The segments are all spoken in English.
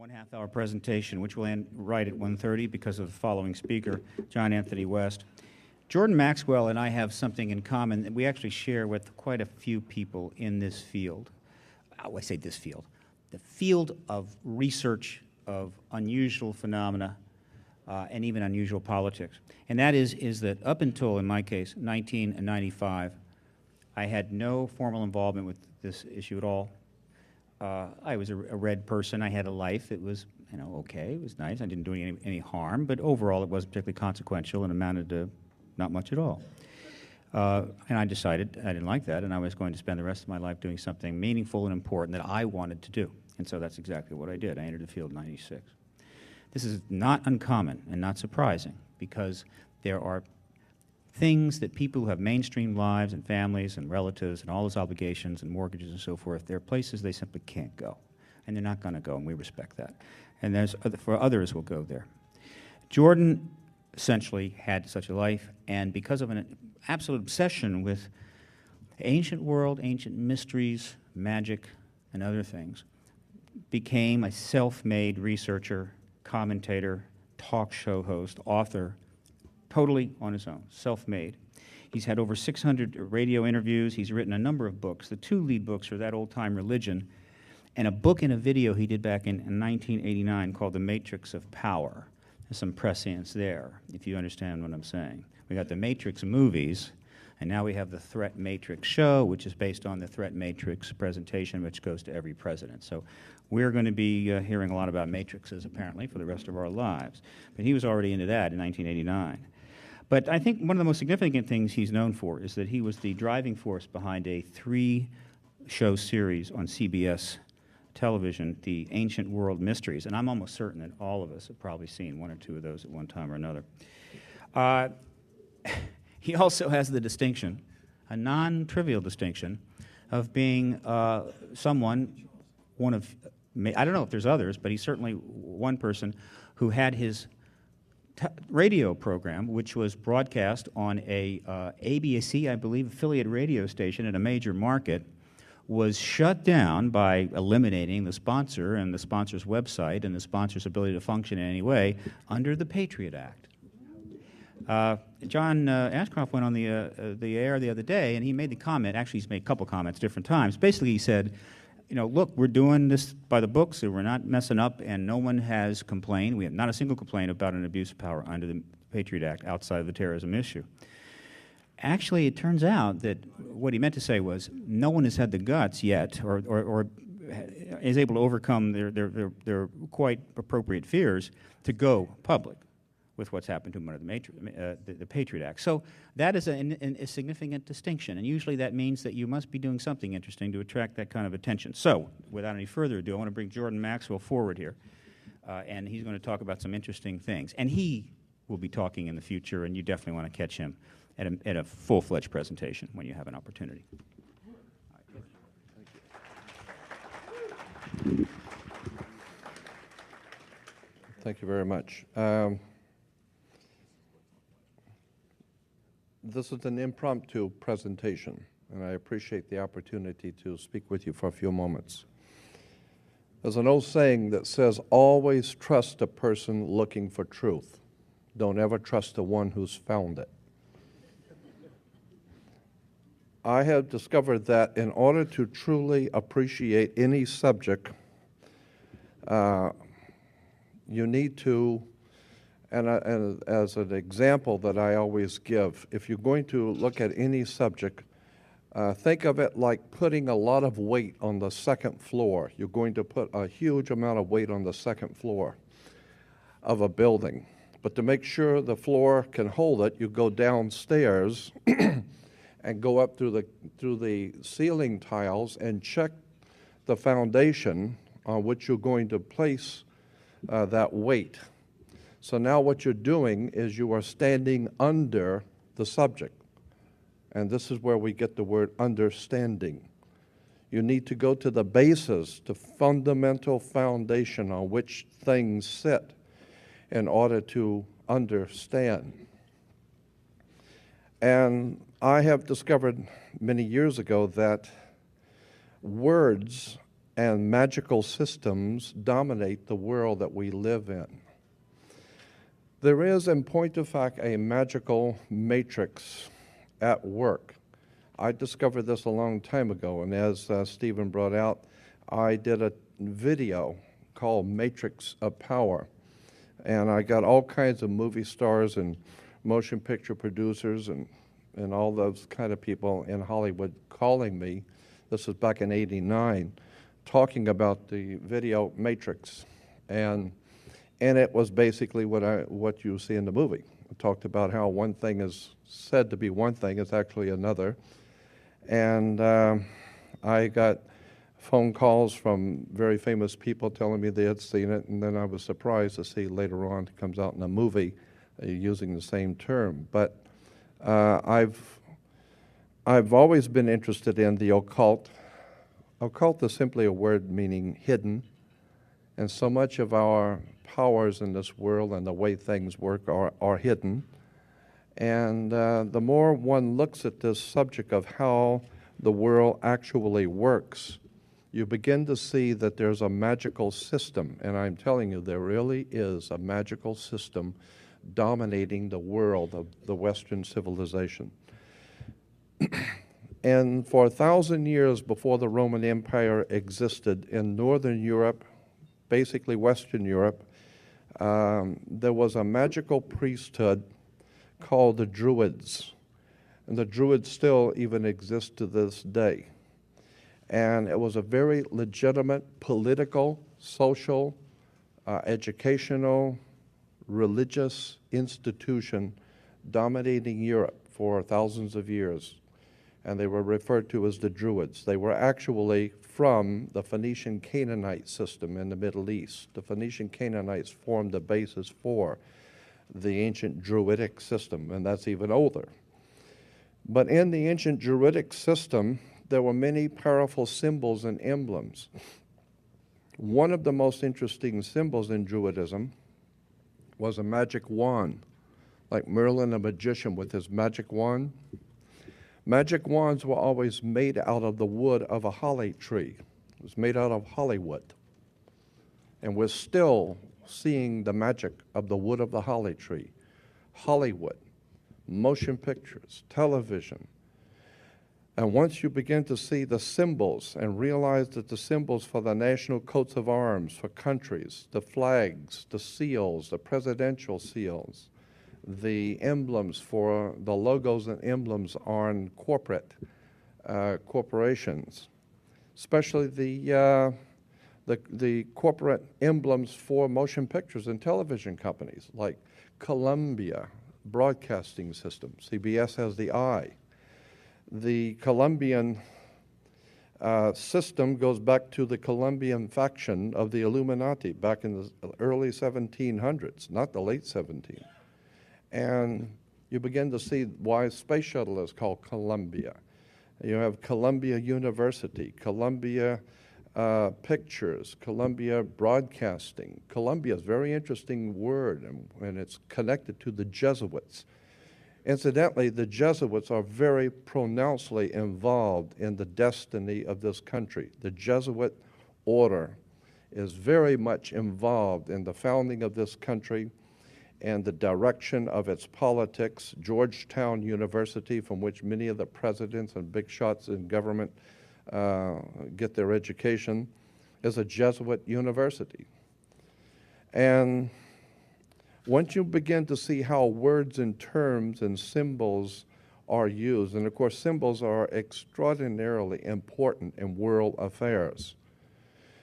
1/2 hour presentation, which will end right at 1:30 because of the following speaker, John Anthony West. Jordan Maxwell and I have something in common that we actually share with quite a few people in this field. I say this field. The field of research of unusual phenomena and even unusual politics. And that is that up until, in my case, 1995, I had no formal involvement with this issue at all. I was a read person. I had a life. It was, okay. It was nice. I didn't do any harm, but overall it wasn't particularly consequential and amounted to not much at all. And I decided I didn't like that, and I was going to spend the rest of my life doing something meaningful and important that I wanted to do. And so that's exactly what I did. I entered the field in '96. This is not uncommon and not surprising because there are things that people who have mainstream lives and families and relatives and all those obligations and mortgages and so forth, there are places they simply can't go. And they're not going to go, and we respect that. And for others will go there. Jordan essentially had such a life, and because of an absolute obsession with ancient world, ancient mysteries, magic, and other things, became a self-made researcher, commentator, talk show host, author, totally on his own, self-made. He's had over 600 radio interviews. He's written a number of books. The two lead books are That Old Time Religion and a book and a video he did back in 1989 called The Matrix of Power. There's some prescience there, if you understand what I'm saying. We got the Matrix movies, and now we have the Threat Matrix show, which is based on the Threat Matrix presentation, which goes to every president. So we're going to be hearing a lot about matrices, apparently, for the rest of our lives. But he was already into that in 1989. But I think one of the most significant things he's known for is that he was the driving force behind a 3-show series on CBS television, The Ancient World Mysteries. And I'm almost certain that all of us have probably seen one or two of those at one time or another. He also has the distinction, a non-trivial distinction, of being I don't know if there's others, but he's certainly one person who had his radio program, which was broadcast on a ABC, I believe, affiliate radio station in a major market, was shut down by eliminating the sponsor and the sponsor's website and the sponsor's ability to function in any way under the Patriot Act. John Ashcroft went on the air the other day, and he made the comment, actually he's made a couple comments different times. Basically he said, look, we're doing this by the books, so we're not messing up, and no one has complained. We have not a single complaint about an abuse of power under the Patriot Act outside of the terrorism issue. Actually, it turns out that what he meant to say was no one has had the guts yet or is able to overcome their quite appropriate fears to go public with what's happened to them under the Patriot Act. So that is a significant distinction, and usually that means that you must be doing something interesting to attract that kind of attention. So without any further ado, I want to bring Jordan Maxwell forward here, and he's going to talk about some interesting things. And he will be talking in the future, and you definitely want to catch him at a full-fledged presentation when you have an opportunity. Thank you very much. This is an impromptu presentation, and I appreciate the opportunity to speak with you for a few moments. There's an old saying that says, always trust a person looking for truth. Don't ever trust the one who's found it. I have discovered that in order to truly appreciate any subject, you need to, and as an example that I always give, if you're going to look at any subject, think of it like putting a lot of weight on the second floor. You're going to put a huge amount of weight on the second floor of a building. But to make sure the floor can hold it, you go downstairs and go up through the ceiling tiles and check the foundation on which you're going to place that weight. So now what you're doing is you are standing under the subject. And this is where we get the word understanding. You need to go to the basis, the fundamental foundation on which things sit in order to understand. And I have discovered many years ago that words and magical systems dominate the world that we live in. There is, in point of fact, a magical matrix at work. I discovered this a long time ago, and as Stephen brought out, I did a video called Matrix of Power, and I got all kinds of movie stars and motion picture producers and all those kind of people in Hollywood calling me. This was back in '89, talking about the video Matrix, and it was basically what you see in the movie. It talked about how one thing is said to be one thing, it's actually another. And I got phone calls from very famous people telling me they had seen it, and then I was surprised to see later on it comes out in a movie using the same term. But I've always been interested in the occult. Occult is simply a word meaning hidden, and so much of our powers in this world and the way things work are hidden. And the more one looks at this subject of how the world actually works, you begin to see that there's a magical system. And I'm telling you, there really is a magical system dominating the world of the Western civilization. And for 1,000 years before the Roman Empire existed in Northern Europe, basically Western Europe, there was a magical priesthood called the Druids. And the Druids still even exist to this day. And it was a very legitimate political, social, educational, religious institution dominating Europe for thousands of years. And they were referred to as the Druids. They were actually from the Phoenician Canaanite system in the Middle East. The Phoenician Canaanites formed the basis for the ancient Druidic system, and that's even older. But in the ancient Druidic system, there were many powerful symbols and emblems. One of the most interesting symbols in Druidism was a magic wand, like Merlin the magician with his magic wand. Magic wands were always made out of the wood of a holly tree. It was made out of hollywood. And we're still seeing the magic of the wood of the holly tree. Hollywood, motion pictures, television. And once you begin to see the symbols and realize that the symbols for the national coats of arms for countries, the flags, the seals, the presidential seals, the emblems for the logos and emblems on corporations, especially the corporate emblems for motion pictures and television companies like Columbia Broadcasting System. CBS has the eye. The Columbian system goes back to the Columbian faction of the Illuminati back in the early 1700s, not the late 1700s. And you begin to see why space shuttle is called Columbia. You have Columbia University, Columbia Pictures, Columbia Broadcasting. Columbia is a very interesting word, and it's connected to the Jesuits. Incidentally, the Jesuits are very pronouncedly involved in the destiny of this country. The Jesuit order is very much involved in the founding of this country and the direction of its politics. Georgetown University, from which many of the presidents and big shots in government get their education, is a Jesuit university. And once you begin to see how words and terms and symbols are used, and of course symbols are extraordinarily important in world affairs.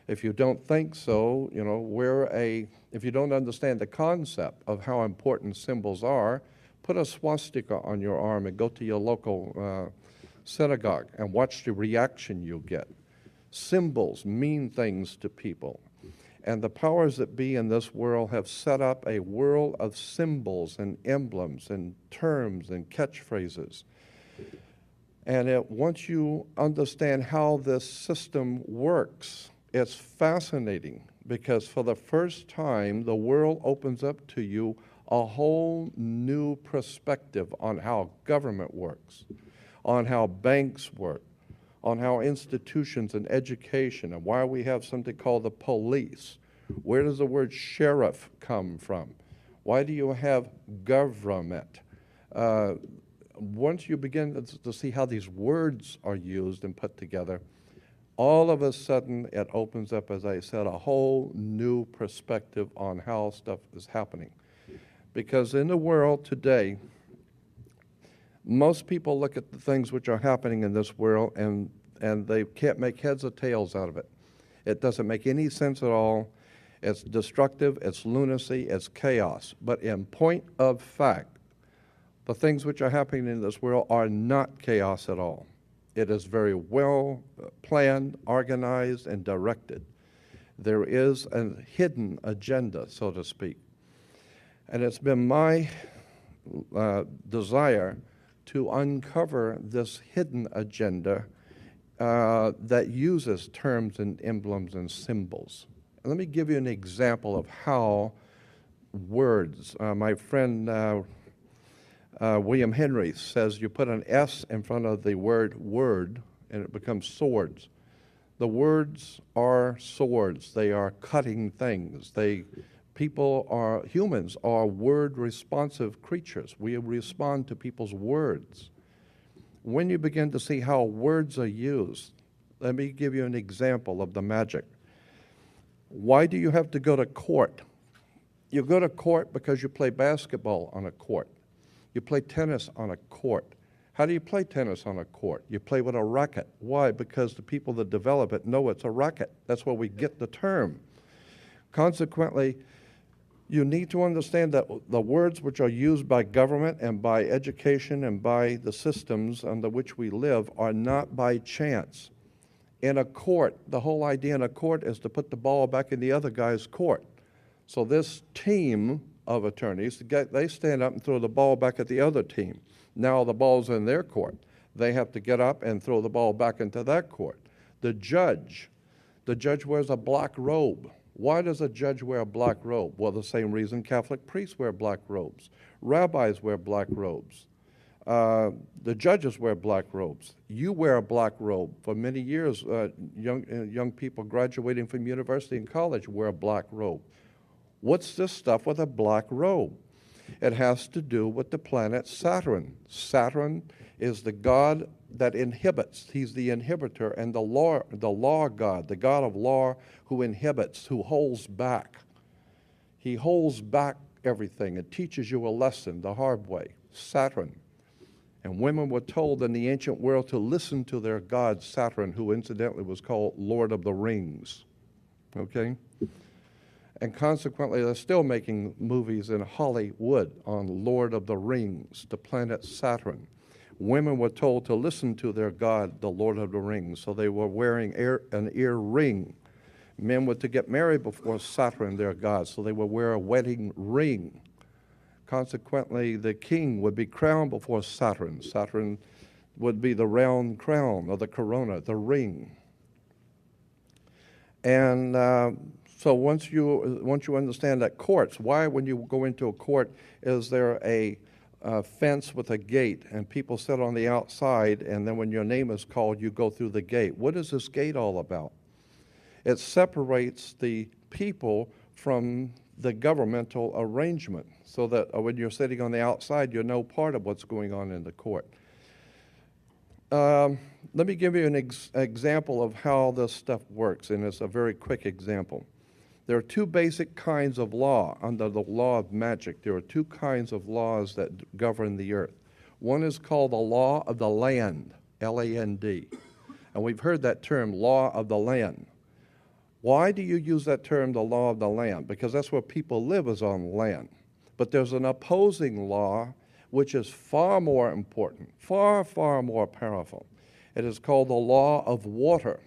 If you don't think so, you know, if you don't understand the concept of how important symbols are, put a swastika on your arm and go to your local synagogue and watch the reaction you get. Symbols mean things to people. And the powers that be in this world have set up a world of symbols and emblems and terms and catchphrases. And once you understand how this system works, it's fascinating, because for the first time, the world opens up to you a whole new perspective on how government works, on how banks work, on how institutions and education and why we have something called the police. Where does the word sheriff come from? Why do you have government? Once you begin to see how these words are used and put together, all of a sudden it opens up, as I said, a whole new perspective on how stuff is happening. Because in the world today, most people look at the things which are happening in this world and they can't make heads or tails out of it. It doesn't make any sense at all. It's destructive, it's lunacy, it's chaos. But in point of fact, the things which are happening in this world are not chaos at all. It is very well planned, organized, and directed. There is a hidden agenda, so to speak. And it's been my desire to uncover this hidden agenda that uses terms and emblems and symbols. Let me give you an example of how words, my friend William Henry says you put an S in front of the word word and it becomes swords. The words are swords. They are cutting things. Humans are word responsive creatures. We respond to people's words. When you begin to see how words are used, let me give you an example of the magic. Why do you have to go to court? You go to court because you play basketball on a court. You play tennis on a court. How do you play tennis on a court? You play with a racket. Why? Because the people that develop it know it's a racket. That's where we get the term. Consequently, you need to understand that the words which are used by government and by education and by the systems under which we live are not by chance. In a court, the whole idea in a court is to put the ball back in the other guy's court. So this team of attorneys, they stand up and throw the ball back at the other team. Now the ball's in their court. They have to get up and throw the ball back into that court. The judge wears a black robe. Why does a judge wear a black robe? Well, the same reason Catholic priests wear black robes. Rabbis wear black robes. The judges wear black robes. You wear a black robe. For many years, young people graduating from university and college wear a black robe. What's this stuff with a black robe? It has to do with the planet Saturn. Saturn is the god that inhibits. He's the inhibitor and the law god, the god of law who inhibits, who holds back. He holds back everything and teaches you a lesson the hard way. Saturn. And women were told in the ancient world to listen to their god Saturn, who incidentally was called Lord of the Rings. Okay? And consequently, they're still making movies in Hollywood on Lord of the Rings, the planet Saturn. Women were told to listen to their god, the Lord of the Rings, so they were wearing an ear ring. Men were to get married before Saturn, their god, so they would wear a wedding ring. Consequently, the king would be crowned before Saturn. Saturn would be the round crown or the corona, the ring. And so once you understand that courts, why when you go into a court is there a fence with a gate and people sit on the outside and then when your name is called you go through the gate? What is this gate all about? It separates the people from the governmental arrangement so that when you're sitting on the outside you're no part of what's going on in the court. Let me give you an example of how this stuff works, and it's a very quick example. There are two basic kinds of law under the law of magic. There are two kinds of laws that govern the earth. One is called the law of the land, L-A-N-D. And we've heard that term, law of the land. Why do you use that term, the law of the land? Because that's where people live, is on land. But there's an opposing law which is far more important, far, far more powerful. It is called the law of water.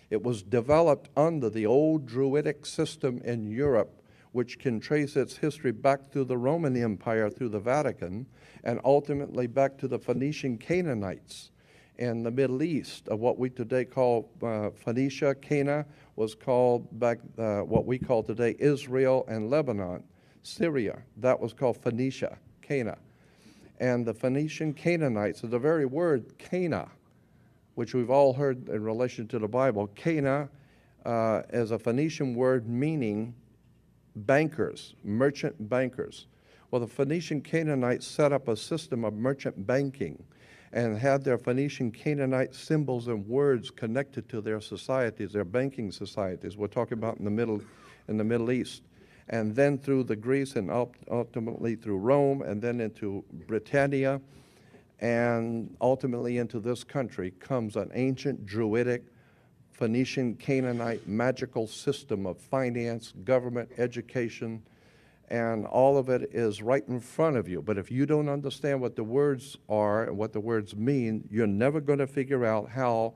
It was developed under the old Druidic system in Europe, which can trace its history back through the Roman Empire, through the Vatican, and ultimately back to the Phoenician Canaanites in the Middle East. Of what we today call Phoenicia, Cana, was called back what we call today Israel and Lebanon. Syria, that was called which we've all heard in relation to the Bible. Cana is a Phoenician word meaning bankers, merchant bankers. Well, the Phoenician Canaanites set up a system of merchant banking and had their Phoenician Canaanite symbols and words connected to their societies, their banking societies. We're talking about in the Middle East. And then through the Greece and ultimately through Rome and then into Britannia and ultimately into this country comes an ancient Druidic Phoenician Canaanite magical system of finance, government, education, and all of it is right in front of you. But if you don't understand what the words are and what the words mean, you're never going to figure out how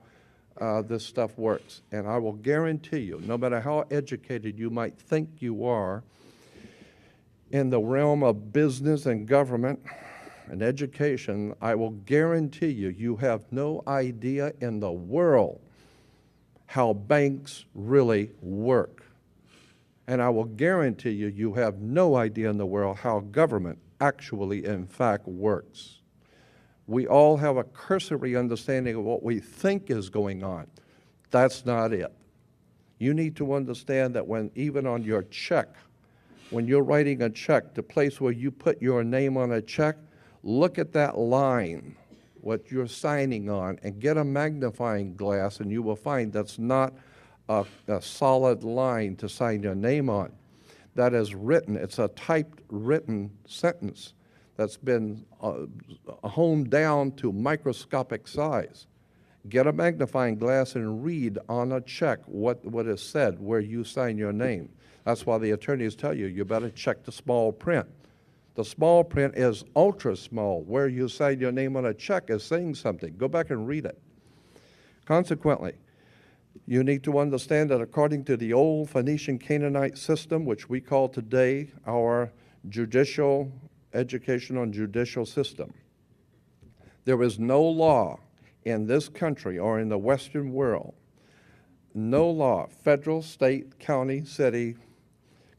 this stuff works. And I will guarantee you, no matter how educated you might think you are in the realm of business and government and education, I will guarantee you, you have no idea in the world how banks really work. And I will guarantee you, you have no idea in the world how government actually, in fact, works. We all have a cursory understanding of what we think is going on. That's not it. You need to understand that when, even on your check, when you're writing a check, the place where you put your name on a check, look at that line, what you're signing on, and get a magnifying glass, and you will find that's not a solid line to sign your name on. That is written. It's a typed written sentence that's been honed down to microscopic size. Get a magnifying glass and read on a check what is said where you sign your name. That's why the attorneys tell you, you better check the small print. The small print is ultra small. Where you sign your name on a check is saying something. Go back and read it. Consequently, you need to understand that according to the old Phoenician Canaanite system, which we call today our judicial, educational and judicial system, there is no law in this country or in the Western world, no law, federal, state, county, city,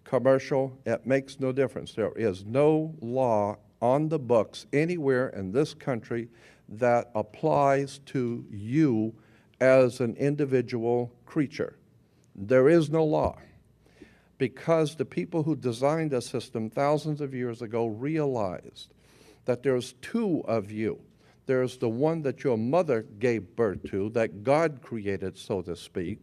commercial, it makes no difference. There is no law on the books anywhere in this country that applies to you as an individual creature. There is no law because the people who designed the system thousands of years ago realized that there's two of you. There's the one that your mother gave birth to, that God created, so to speak,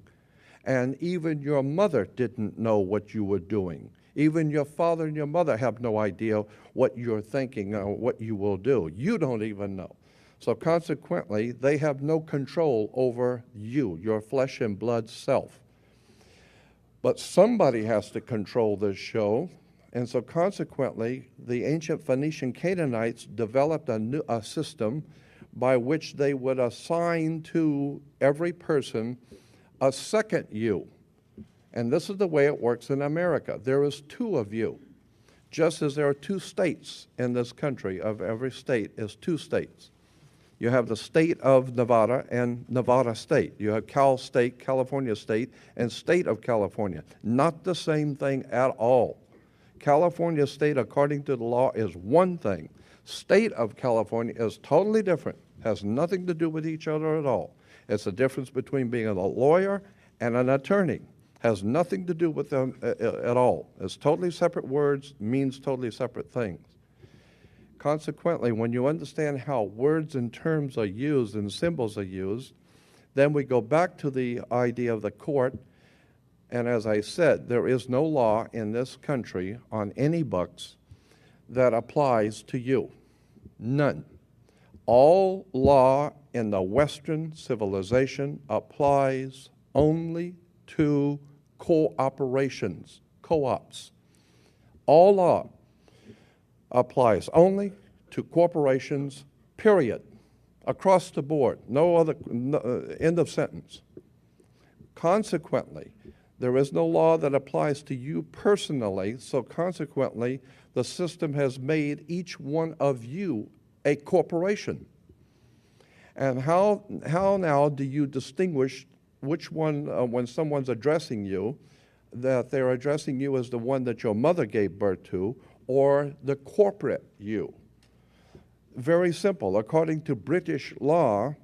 and even your mother didn't know what you were doing. Even your father and your mother have no idea what you're thinking or what you will do. You don't even know. So consequently, they have no control over you, your flesh and blood self. But somebody has to control this show, and so consequently, the ancient Phoenician Canaanites developed a system by which they would assign to every person a second you. And this is the way it works in America. There is two of you. Just as there are two states in this country, of every state is two states. You have the state of Nevada and Nevada State. You have Cal State, California State, and State of California. Not the same thing at all. California State, according to the law, is one thing. State of California is totally different. Has nothing to do with each other at all. It's the difference between being a lawyer and an attorney. Has nothing to do with them at all. It's totally separate words, means totally separate things. Consequently, when you understand how words and terms are used and symbols are used, then we go back to the idea of the court. And as I said, there is no law in this country on any books that applies to you. None. All law in the Western civilization applies only to cooperations, co-ops. All law applies only to corporations, period, across the board, end of sentence. Consequently, there is no law that applies to you personally, so consequently, the system has made each one of you a corporation. And how now do you distinguish which one, when someone's addressing you, that they're addressing you as the one that your mother gave birth to, or the corporate you? Very simple. According to British law,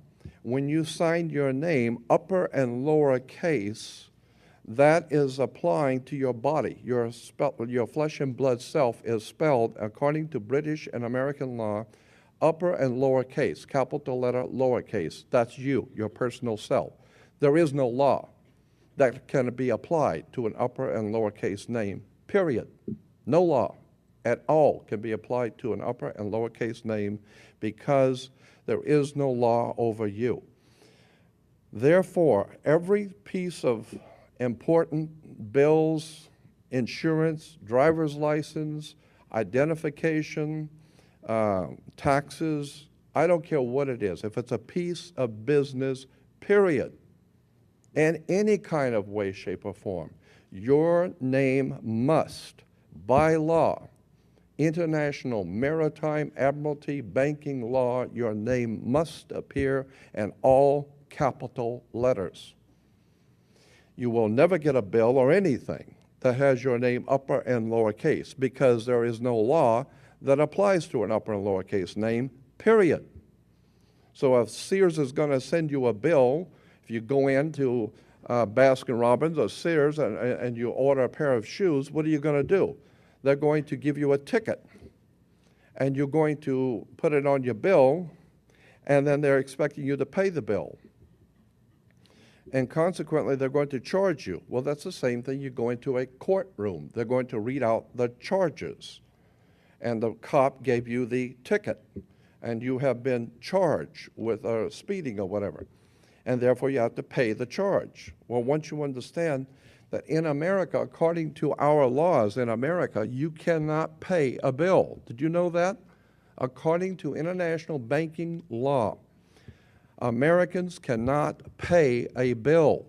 when you sign your name, upper and lower case, that is applying to your body. Your flesh and blood self is spelled, according to British and American law, upper and lower case, capital letter, lower case. That's you, your personal self. There is no law that can be applied to an upper and lower case name, period. No law at all can be applied to an upper and lower case name because there is no law over you. Therefore, every piece of important bills, insurance, driver's license, identification, taxes, I don't care what it is. If it's a piece of business, period, in any kind of way, shape, or form, your name must, by law, international maritime admiralty banking law, your name must appear in all capital letters. You will never get a bill or anything that has your name upper and lower case because there is no law that applies to an upper and lower case name, period. So if Sears is going to send you a bill, if you go into Baskin-Robbins or Sears and you order a pair of shoes, what are you going to do? They're going to give you a ticket, and you're going to put it on your bill, and then they're expecting you to pay the bill. And consequently, they're going to charge you. Well, that's the same thing. You go into a courtroom. They're going to read out the charges. And the cop gave you the ticket, and you have been charged with speeding or whatever. And therefore, you have to pay the charge. Well, once you understand that in America, according to our laws in America, you cannot pay a bill. Did you know that? According to international banking law, Americans cannot pay a bill.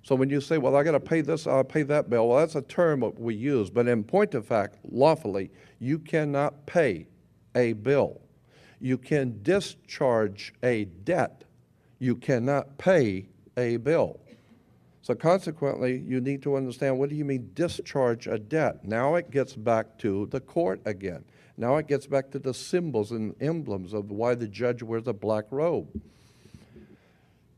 So when you say, well, I got to pay this, I'll pay that bill, well, that's a term that we use. But in point of fact, lawfully, you cannot pay a bill. You can discharge a debt. You cannot pay a bill. So consequently, you need to understand, what do you mean discharge a debt? Now it gets back to the court again. Now it gets back to the symbols and emblems of why the judge wears a black robe.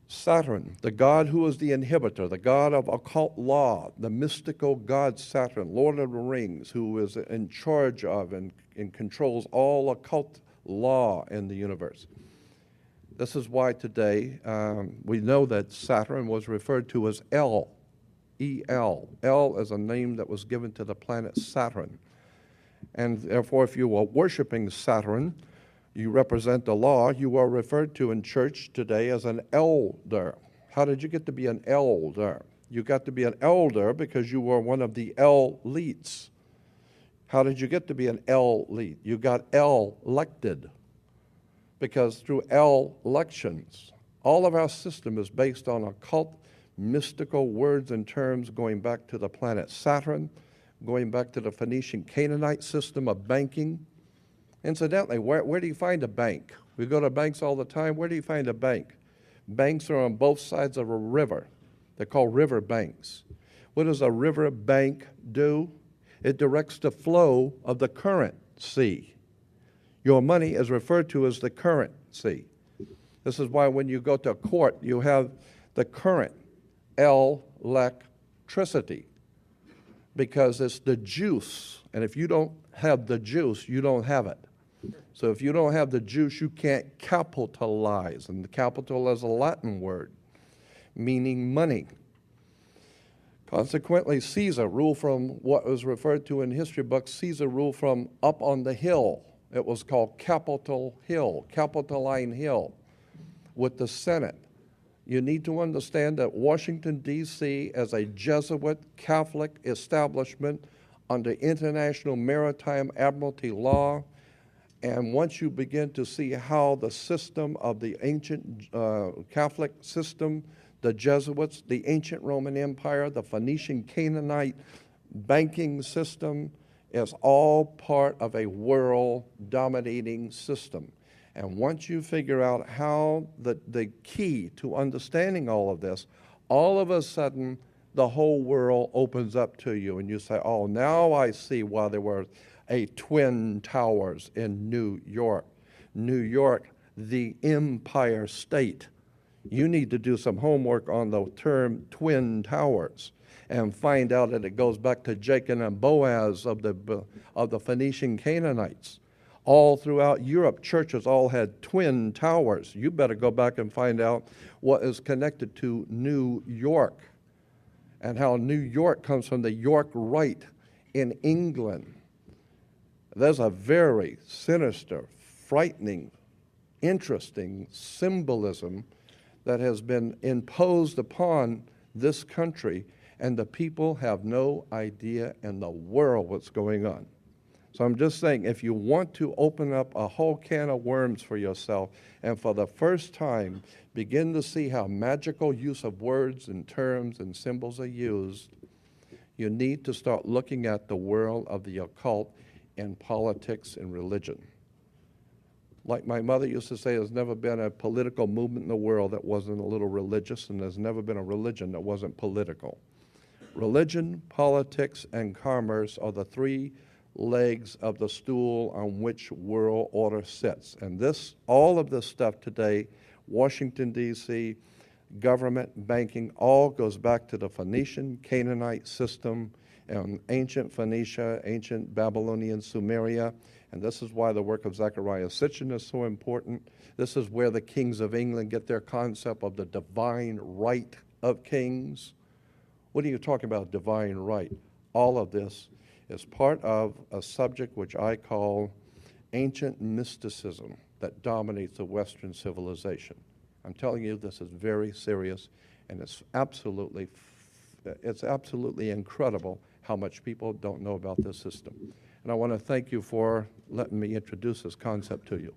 Saturn, the god who is the inhibitor, the god of occult law, the mystical god Saturn, Lord of the Rings, who is in charge of and controls all occult law in the universe. This is why today we know that Saturn was referred to as El, E-L. El is a name that was given to the planet Saturn. And therefore, if you are worshiping Saturn, you represent the law, you are referred to in church today as an elder. How did you get to be an elder? You got to be an elder because you were one of the elites. How did you get to be an elite? You got elected. Because through elections, all of our system is based on occult, mystical words and terms going back to the planet Saturn, going back to the Phoenician Canaanite system of banking. Incidentally, where do you find a bank? We go to banks all the time. Where do you find a bank? Banks are on both sides of a river. They're called river banks. What does a river bank do? It directs the flow of the currency. Your money is referred to as the currency. This is why when you go to court, you have the current, electricity, because it's the juice. And if you don't have the juice, you don't have it. So if you don't have the juice, you can't capitalize. And the capital is a Latin word, meaning money. Consequently, Caesar ruled from what was referred to in history books, Caesar ruled from up on the hill. It was called Capitol Hill, Capitoline Hill, with the Senate. You need to understand that Washington, D.C. is a Jesuit Catholic establishment under international maritime admiralty law. And once you begin to see how the system of the ancient Catholic system, the Jesuits, the ancient Roman Empire, the Phoenician Canaanite banking system, is all part of a world dominating system. And once you figure out how the key to understanding all of this, all of a sudden the whole world opens up to you and you say, oh, now I see why there were Twin Towers in New York. New York, the Empire State. You need to do some homework on the term Twin Towers and find out that it goes back to Jacob and Boaz of the Phoenician Canaanites. All throughout Europe, churches all had twin towers. You better go back and find out what is connected to New York and how New York comes from the York Rite in England. There's a very sinister, frightening, interesting symbolism that has been imposed upon this country, and the people have no idea in the world what's going on. So I'm just saying, if you want to open up a whole can of worms for yourself, and for the first time begin to see how magical use of words and terms and symbols are used, you need to start looking at the world of the occult in politics and religion. Like my mother used to say, there's never been a political movement in the world that wasn't a little religious, and there's never been a religion that wasn't political. Religion, politics, and commerce are the three legs of the stool on which world order sits. And all of this stuff today, Washington, D.C., government, banking, all goes back to the Phoenician, Canaanite system and ancient Phoenicia, ancient Babylonian Sumeria. And this is why the work of Zecharia Sitchin is so important. This is where the kings of England get their concept of the divine right of kings. What are you talking about, divine right? All of this is part of a subject which I call ancient mysticism that dominates the Western civilization. I'm telling you, this is very serious, and it's absolutely incredible how much people don't know about this system. And I want to thank you for letting me introduce this concept to you.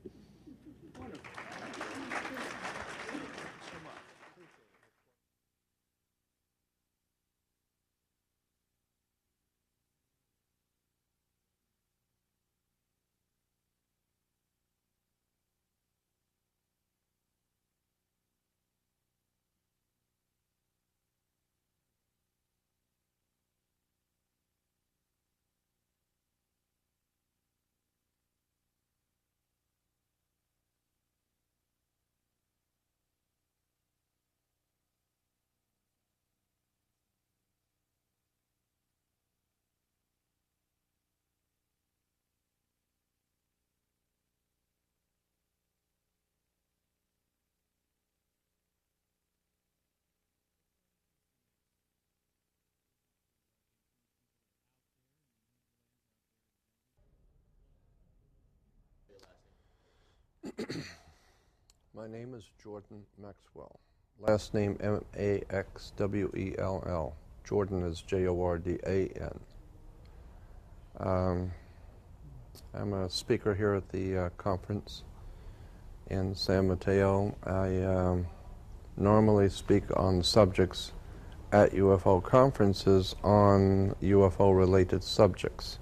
My name is Jordan Maxwell. Last name Maxwell. Jordan is Jordan. I'm a speaker here at the conference in San Mateo. I normally speak on subjects at UFO conferences on UFO-related subjects.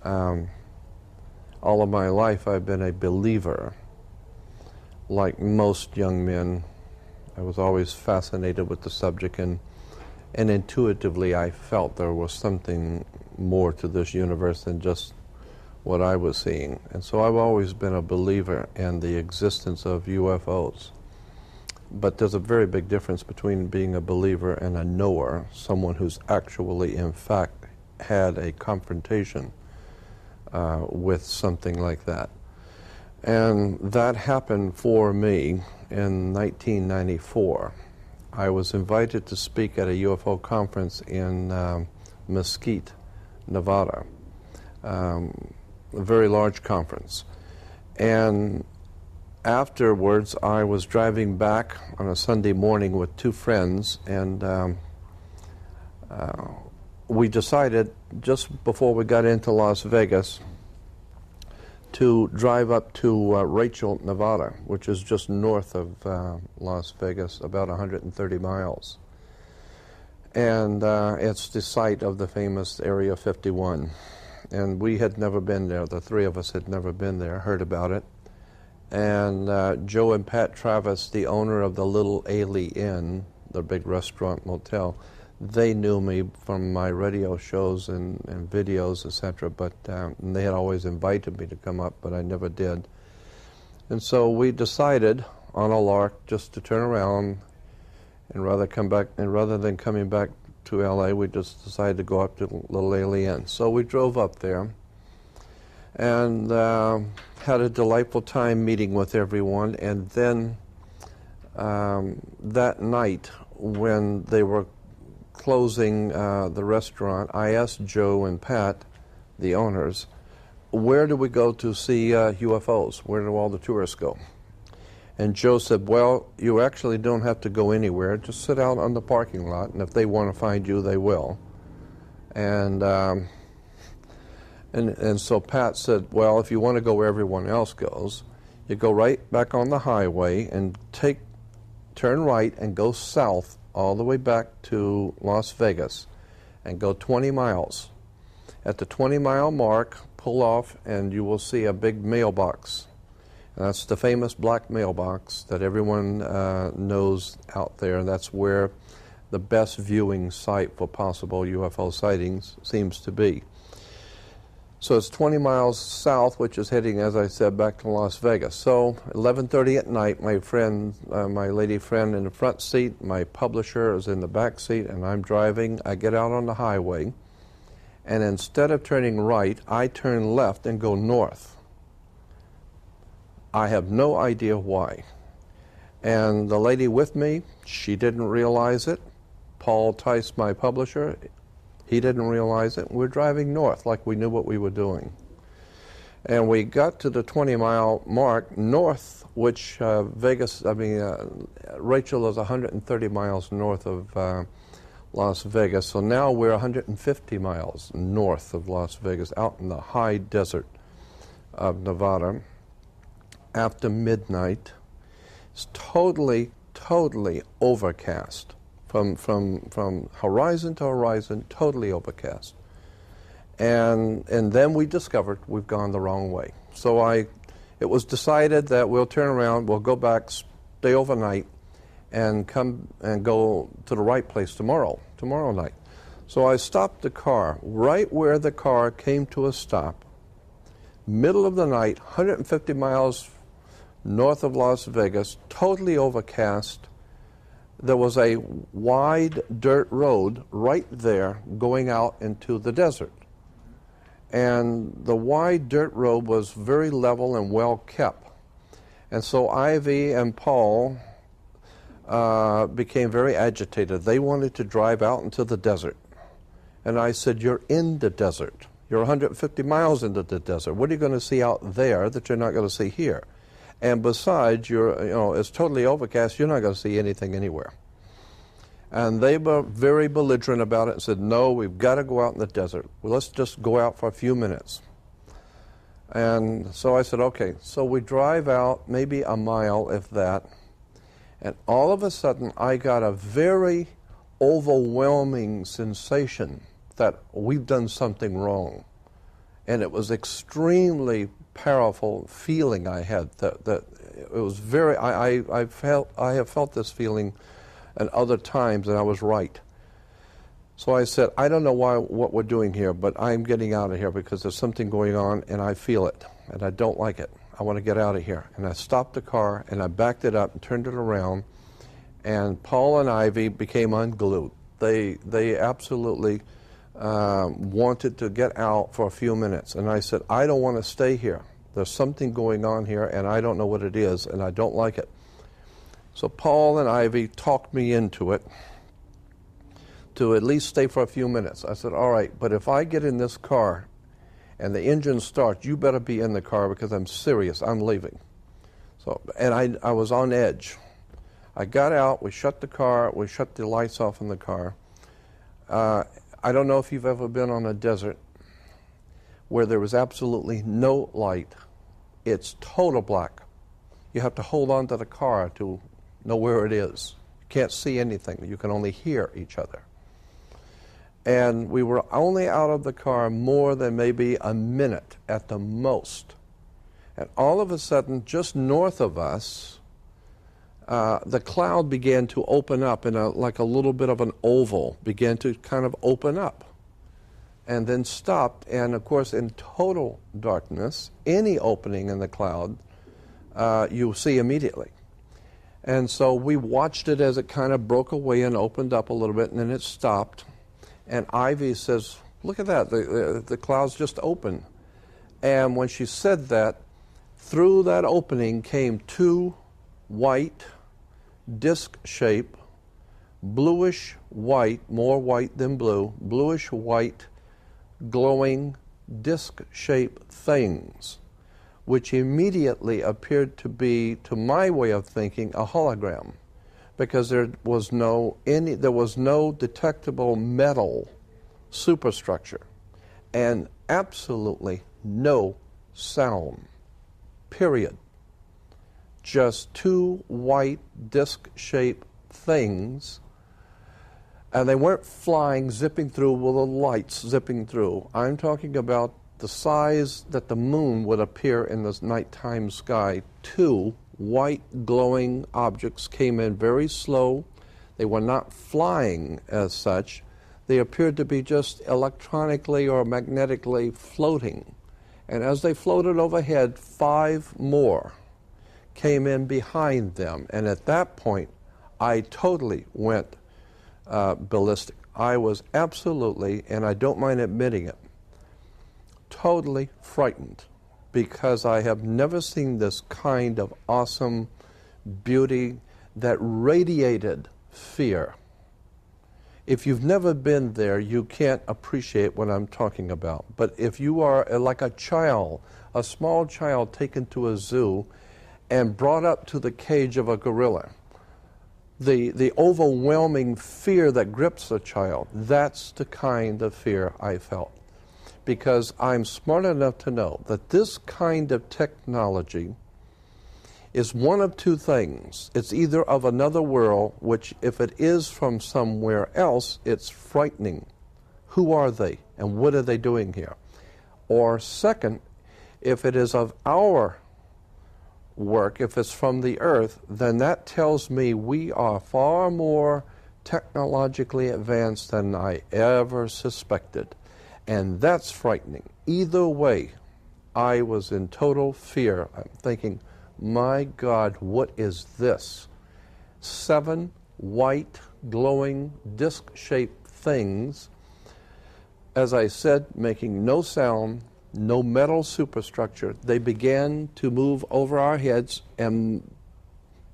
All of my life I've been a believer. Like most young men, I was always fascinated with the subject, and intuitively I felt there was something more to this universe than just what I was seeing. And so I've always been a believer in the existence of UFOs. But there's a very big difference between being a believer and a knower, someone who's actually, in fact, had a confrontation with something like that. And that happened for me in 1994. I was invited to speak at a UFO conference in Mesquite, Nevada, a very large conference. And afterwards, I was driving back on a Sunday morning with two friends, and we decided just before we got into Las Vegas to drive up to Rachel, Nevada, which is just north of Las Vegas, about 130 miles. And it's the site of the famous Area 51. And we had never been there. The three of us had never been there, heard about it. And Joe and Pat Travis, the owner of the Little Ailey Inn, the big restaurant motel, they knew me from my radio shows and videos, etc., but they had always invited me to come up, but I never did. And so we decided on a lark just to turn around, and rather than coming back to LA, we just decided to go up to Little Alien. So we drove up there and had a delightful time meeting with everyone. And then that night, when they were closing the restaurant, I asked Joe and Pat, the owners, where do we go to see UFOs? Where do all the tourists go? And Joe said, well, you actually don't have to go anywhere. Just sit out on the parking lot, and if they want to find you, they will. And so Pat said, well, if you want to go where everyone else goes, you go right back on the highway and turn right and go south all the way back to Las Vegas and go 20 miles. At the 20-mile mark, pull off and you will see a big mailbox. And that's the famous black mailbox that everyone knows out there. That's where the best viewing site for possible UFO sightings seems to be. So it's 20 miles south, which is heading, as I said, back to Las Vegas. So 11:30 at night, my lady friend in the front seat, my publisher is in the back seat, and I'm driving. I get out on the highway, and instead of turning right, I turn left and go north. I have no idea why. And the lady with me, she didn't realize it. Paul Tice, my publisher, he didn't realize it. We're driving north like we knew what we were doing. And we got to the 20-mile mark north, which Rachel is 130 miles north of Las Vegas. So now we're 150 miles north of Las Vegas, out in the high desert of Nevada. After midnight, it's totally overcast. From horizon to horizon, totally overcast. And then we discovered we've gone the wrong way. So it was decided that we'll turn around, we'll go back, stay overnight, and come and go to the right place tomorrow night. So I stopped the car right where the car came to a stop, middle of the night, 150 miles north of Las Vegas, totally overcast. There was a wide dirt road right there going out into the desert. And the wide dirt road was very level and well kept. And so Ivy and Paul became very agitated. They wanted to drive out into the desert. And I said, you're in the desert. You're 150 miles into the desert. What are you going to see out there that you're not going to see here? And besides, it's totally overcast. You're not going to see anything anywhere. And they were very belligerent about it and said, no, we've got to go out in the desert. Well, let's just go out for a few minutes. And so I said, okay. So we drive out maybe a mile, if that. And all of a sudden, I got a very overwhelming sensation that we've done something wrong. And it was extremely powerful feeling I had. That it was very. I have felt this feeling at other times, and I was right. So I said, I don't know what we're doing here, but I'm getting out of here because there's something going on, and I feel it, and I don't like it. I want to get out of here. And I stopped the car, and I backed it up and turned it around, and Paul and Ivy became unglued. They absolutely wanted to get out for a few minutes, and I said, I don't want to stay here. There's something going on here, and I don't know what it is, and I don't like it. So Paul and Ivy talked me into it to at least stay for a few minutes. I said, all right, but if I get in this car and the engine starts, you better be in the car because I'm serious. I'm leaving. So, and I was on edge. I got out. We shut the car. We shut the lights off in the car. I don't know if you've ever been on a desert where there was absolutely no light. It's total black. You have to hold on to the car to know where it is. You can't see anything. You can only hear each other. And we were only out of the car more than maybe a minute at the most. And all of a sudden, just north of us, the cloud began to open up in like a little bit of an oval, began to kind of open up and then stopped. And of course, in total darkness, any opening in the cloud you see immediately. And so we watched it as it kind of broke away and opened up a little bit, and then it stopped. And Ivy says, look at that, the clouds just opened. And when she said that, through that opening came two white, disc-shaped, bluish white, more white than blue, bluish white, glowing, disc-shaped things, which immediately appeared to be, to my way of thinking, a hologram, because there was no detectable metal superstructure, and absolutely no sound, period. Just two white disc-shaped things, and they weren't flying, zipping through with the lights zipping through. I'm talking about the size that the moon would appear in the nighttime sky. Two white glowing objects came in very slow. They were not flying as such. They appeared to be just electronically or magnetically floating. And as they floated overhead, 5 more came in behind them. And at that point, I totally went ballistic. I was absolutely, and I don't mind admitting it, totally frightened, because I have never seen this kind of awesome beauty that radiated fear. If you've never been there, you can't appreciate what I'm talking about. But if you are like a child, a small child taken to a zoo and brought up to the cage of a gorilla, the overwhelming fear that grips a child, that's the kind of fear I felt. Because I'm smart enough to know that this kind of technology is one of two things. It's either of another world, which if it is from somewhere else, it's frightening. Who are they and what are they doing here? Or second, if it is of our work, if it's from the earth, then that tells me we are far more technologically advanced than I ever suspected. And that's frightening. Either way, I was in total fear. I'm thinking, my God, what is this? 7 white, glowing, disc-shaped things, as I said, making no sound, no metal superstructure. They began to move over our heads and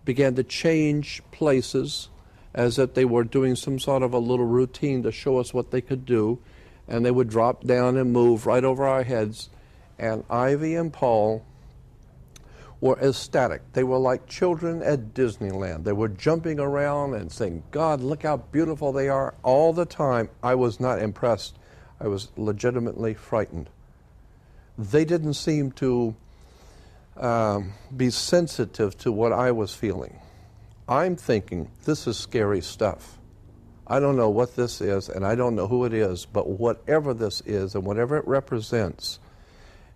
began to change places as if they were doing some sort of a little routine to show us what they could do. And they would drop down and move right over our heads. And Ivy and Paul were ecstatic. They were like children at Disneyland. They were jumping around and saying, God, look how beautiful they are all the time. I was not impressed. I was legitimately frightened. They didn't seem to be sensitive to what I was feeling. I'm thinking, this is scary stuff. I don't know what this is, and I don't know who it is, but whatever this is and whatever it represents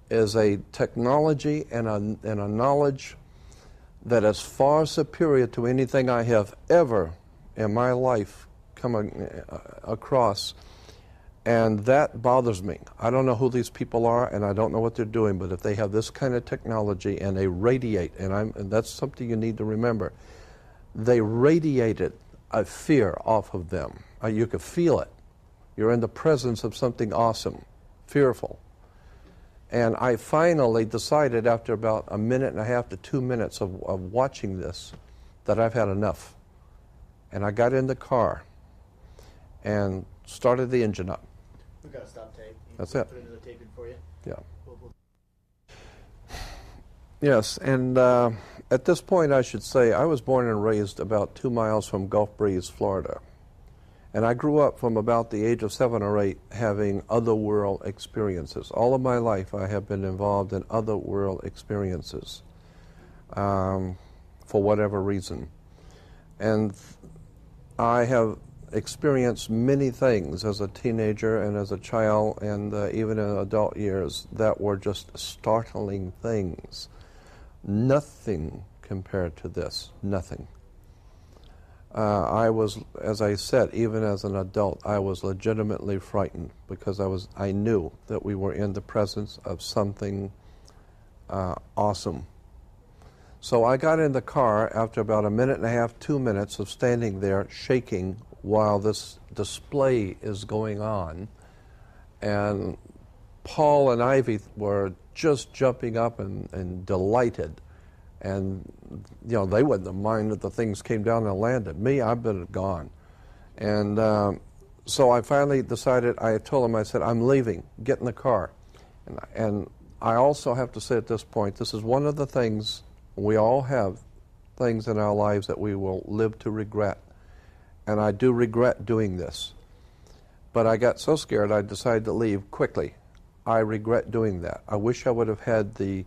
is a technology and a knowledge that is far superior to anything I have ever in my life come across. And that bothers me. I don't know who these people are, and I don't know what they're doing, but if they have this kind of technology and they radiate, and that's something you need to remember, they radiated a fear off of them. You could feel it. You're in the presence of something awesome, fearful. And I finally decided after about 1.5 to 2 minutes of watching this that I've had enough. And I got in the car and started the engine up. We've got to stop tape. That's it. Put another tape in for you. Yeah. We'll Yes, and at this point I should say I was born and raised about 2 miles from Gulf Breeze, Florida. And I grew up from about the age of 7 or 8 having otherworld experiences. All of my life I have been involved in otherworld experiences for whatever reason. And I have experienced many things as a teenager and as a child and even in adult years that were just startling things. Nothing compared to this, nothing. I was, as I said, even as an adult, I was legitimately frightened because I knew that we were in the presence of something awesome, So I got in the car after about a minute and a half, 2 minutes of standing there shaking while this display is going on. And Paul and Ivy were just jumping up and delighted. And, you know, they wouldn't have minded if the things came down and landed. Me, I've been gone. And so I finally decided, I told him, I said, I'm leaving, get in the car. And I also have to say at this point, this is one of the things, we all have things in our lives that we will live to regret. And I do regret doing this. But I got so scared I decided to leave quickly. I regret doing that. I wish I would have had the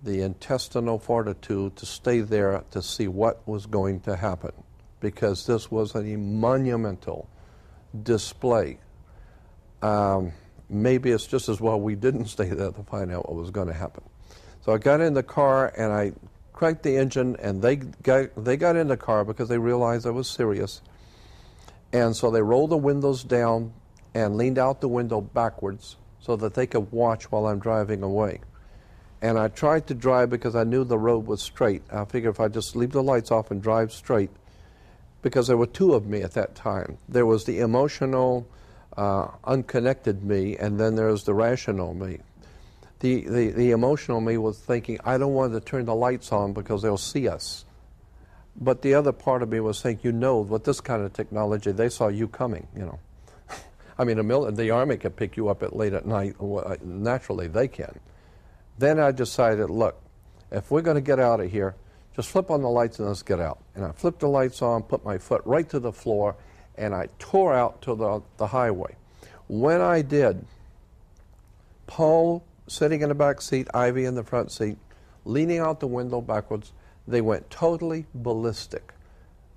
intestinal fortitude to stay there to see what was going to happen, because this was a monumental display. Maybe it's just as well we didn't stay there to find out what was going to happen. So I got in the car and I cranked the engine, and they got in the car because they realized I was serious. And so they rolled the windows down and leaned out the window backwards so that they could watch while I'm driving away. And I tried to drive because I knew the road was straight. I figured if I just leave the lights off and drive straight, because there were two of me at that time. There was the emotional, unconnected me, and then there was the rational me. The emotional me was thinking, I don't want to turn the lights on because they'll see us. But the other part of me was saying, you know, with this kind of technology, they saw you coming, you know. I mean, the Army can pick you up late at night. Naturally, they can. Then I decided, look, if we're going to get out of here, just flip on the lights and let's get out. And I flipped the lights on, put my foot right to the floor, and I tore out to the highway. When I did, Paul sitting in the back seat, Ivy in the front seat, leaning out the window backwards, they went totally ballistic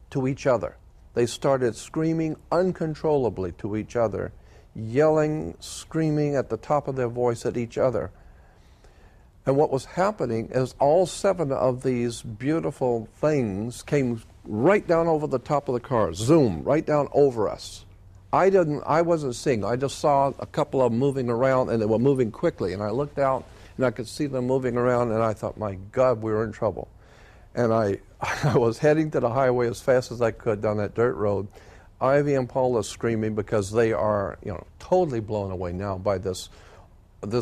to each other. They started screaming uncontrollably to each other, yelling, screaming at the top of their voice at each other. And what was happening is all 7 of these beautiful things came right down over the top of the car, zoom, right down over us. I wasn't seeing. I just saw a couple of them moving around, and they were moving quickly. And I looked out, and I could see them moving around, and I thought, my God, we were in trouble. And I was heading to the highway as fast as I could down that dirt road. Ivy and Paul are screaming because they are, you know, totally blown away now by this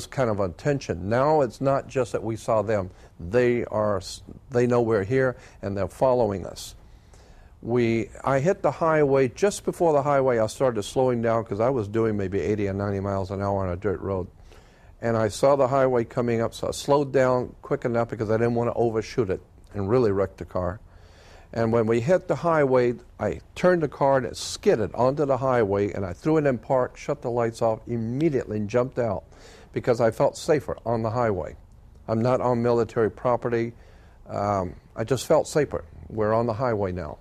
kind of attention. Now it's not just that we saw them. They know we're here, and they're following us. I hit the highway. Just before the highway, I started slowing down because I was doing maybe 80 or 90 miles an hour on a dirt road. And I saw the highway coming up, so I slowed down quick enough because I didn't want to overshoot it and really wreck the car. And when we hit the highway, I turned the car and it skidded onto the highway, and I threw it in park, shut the lights off immediately, and jumped out because I felt safer on the highway. I'm not on military property. I just felt safer. We're on the highway now.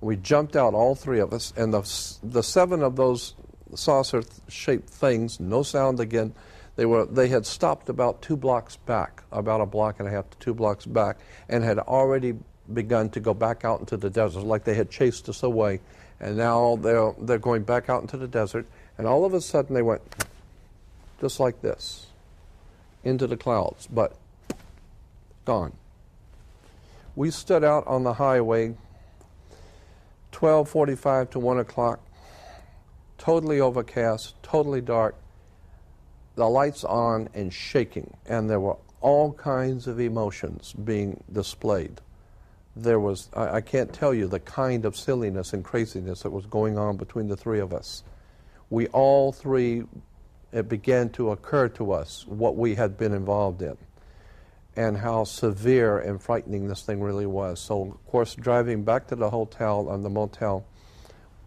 We jumped out, all 3 of us, and the 7 of those saucer-shaped things, no sound again, they had stopped about 2 blocks back, about a block and a half to 2 blocks back, and had already begun to go back out into the desert, like they had chased us away, and now they're going back out into the desert, and all of a sudden they went just like this, into the clouds, but gone. We stood out on the highway 12:45 to 1 o'clock, totally overcast, totally dark, the lights on and shaking, and there were all kinds of emotions being displayed. There was, I can't tell you the kind of silliness and craziness that was going on between the 3 of us. We all 3, it began to occur to us what we had been involved in and how severe and frightening this thing really was. So, of course, driving back to the hotel, the motel,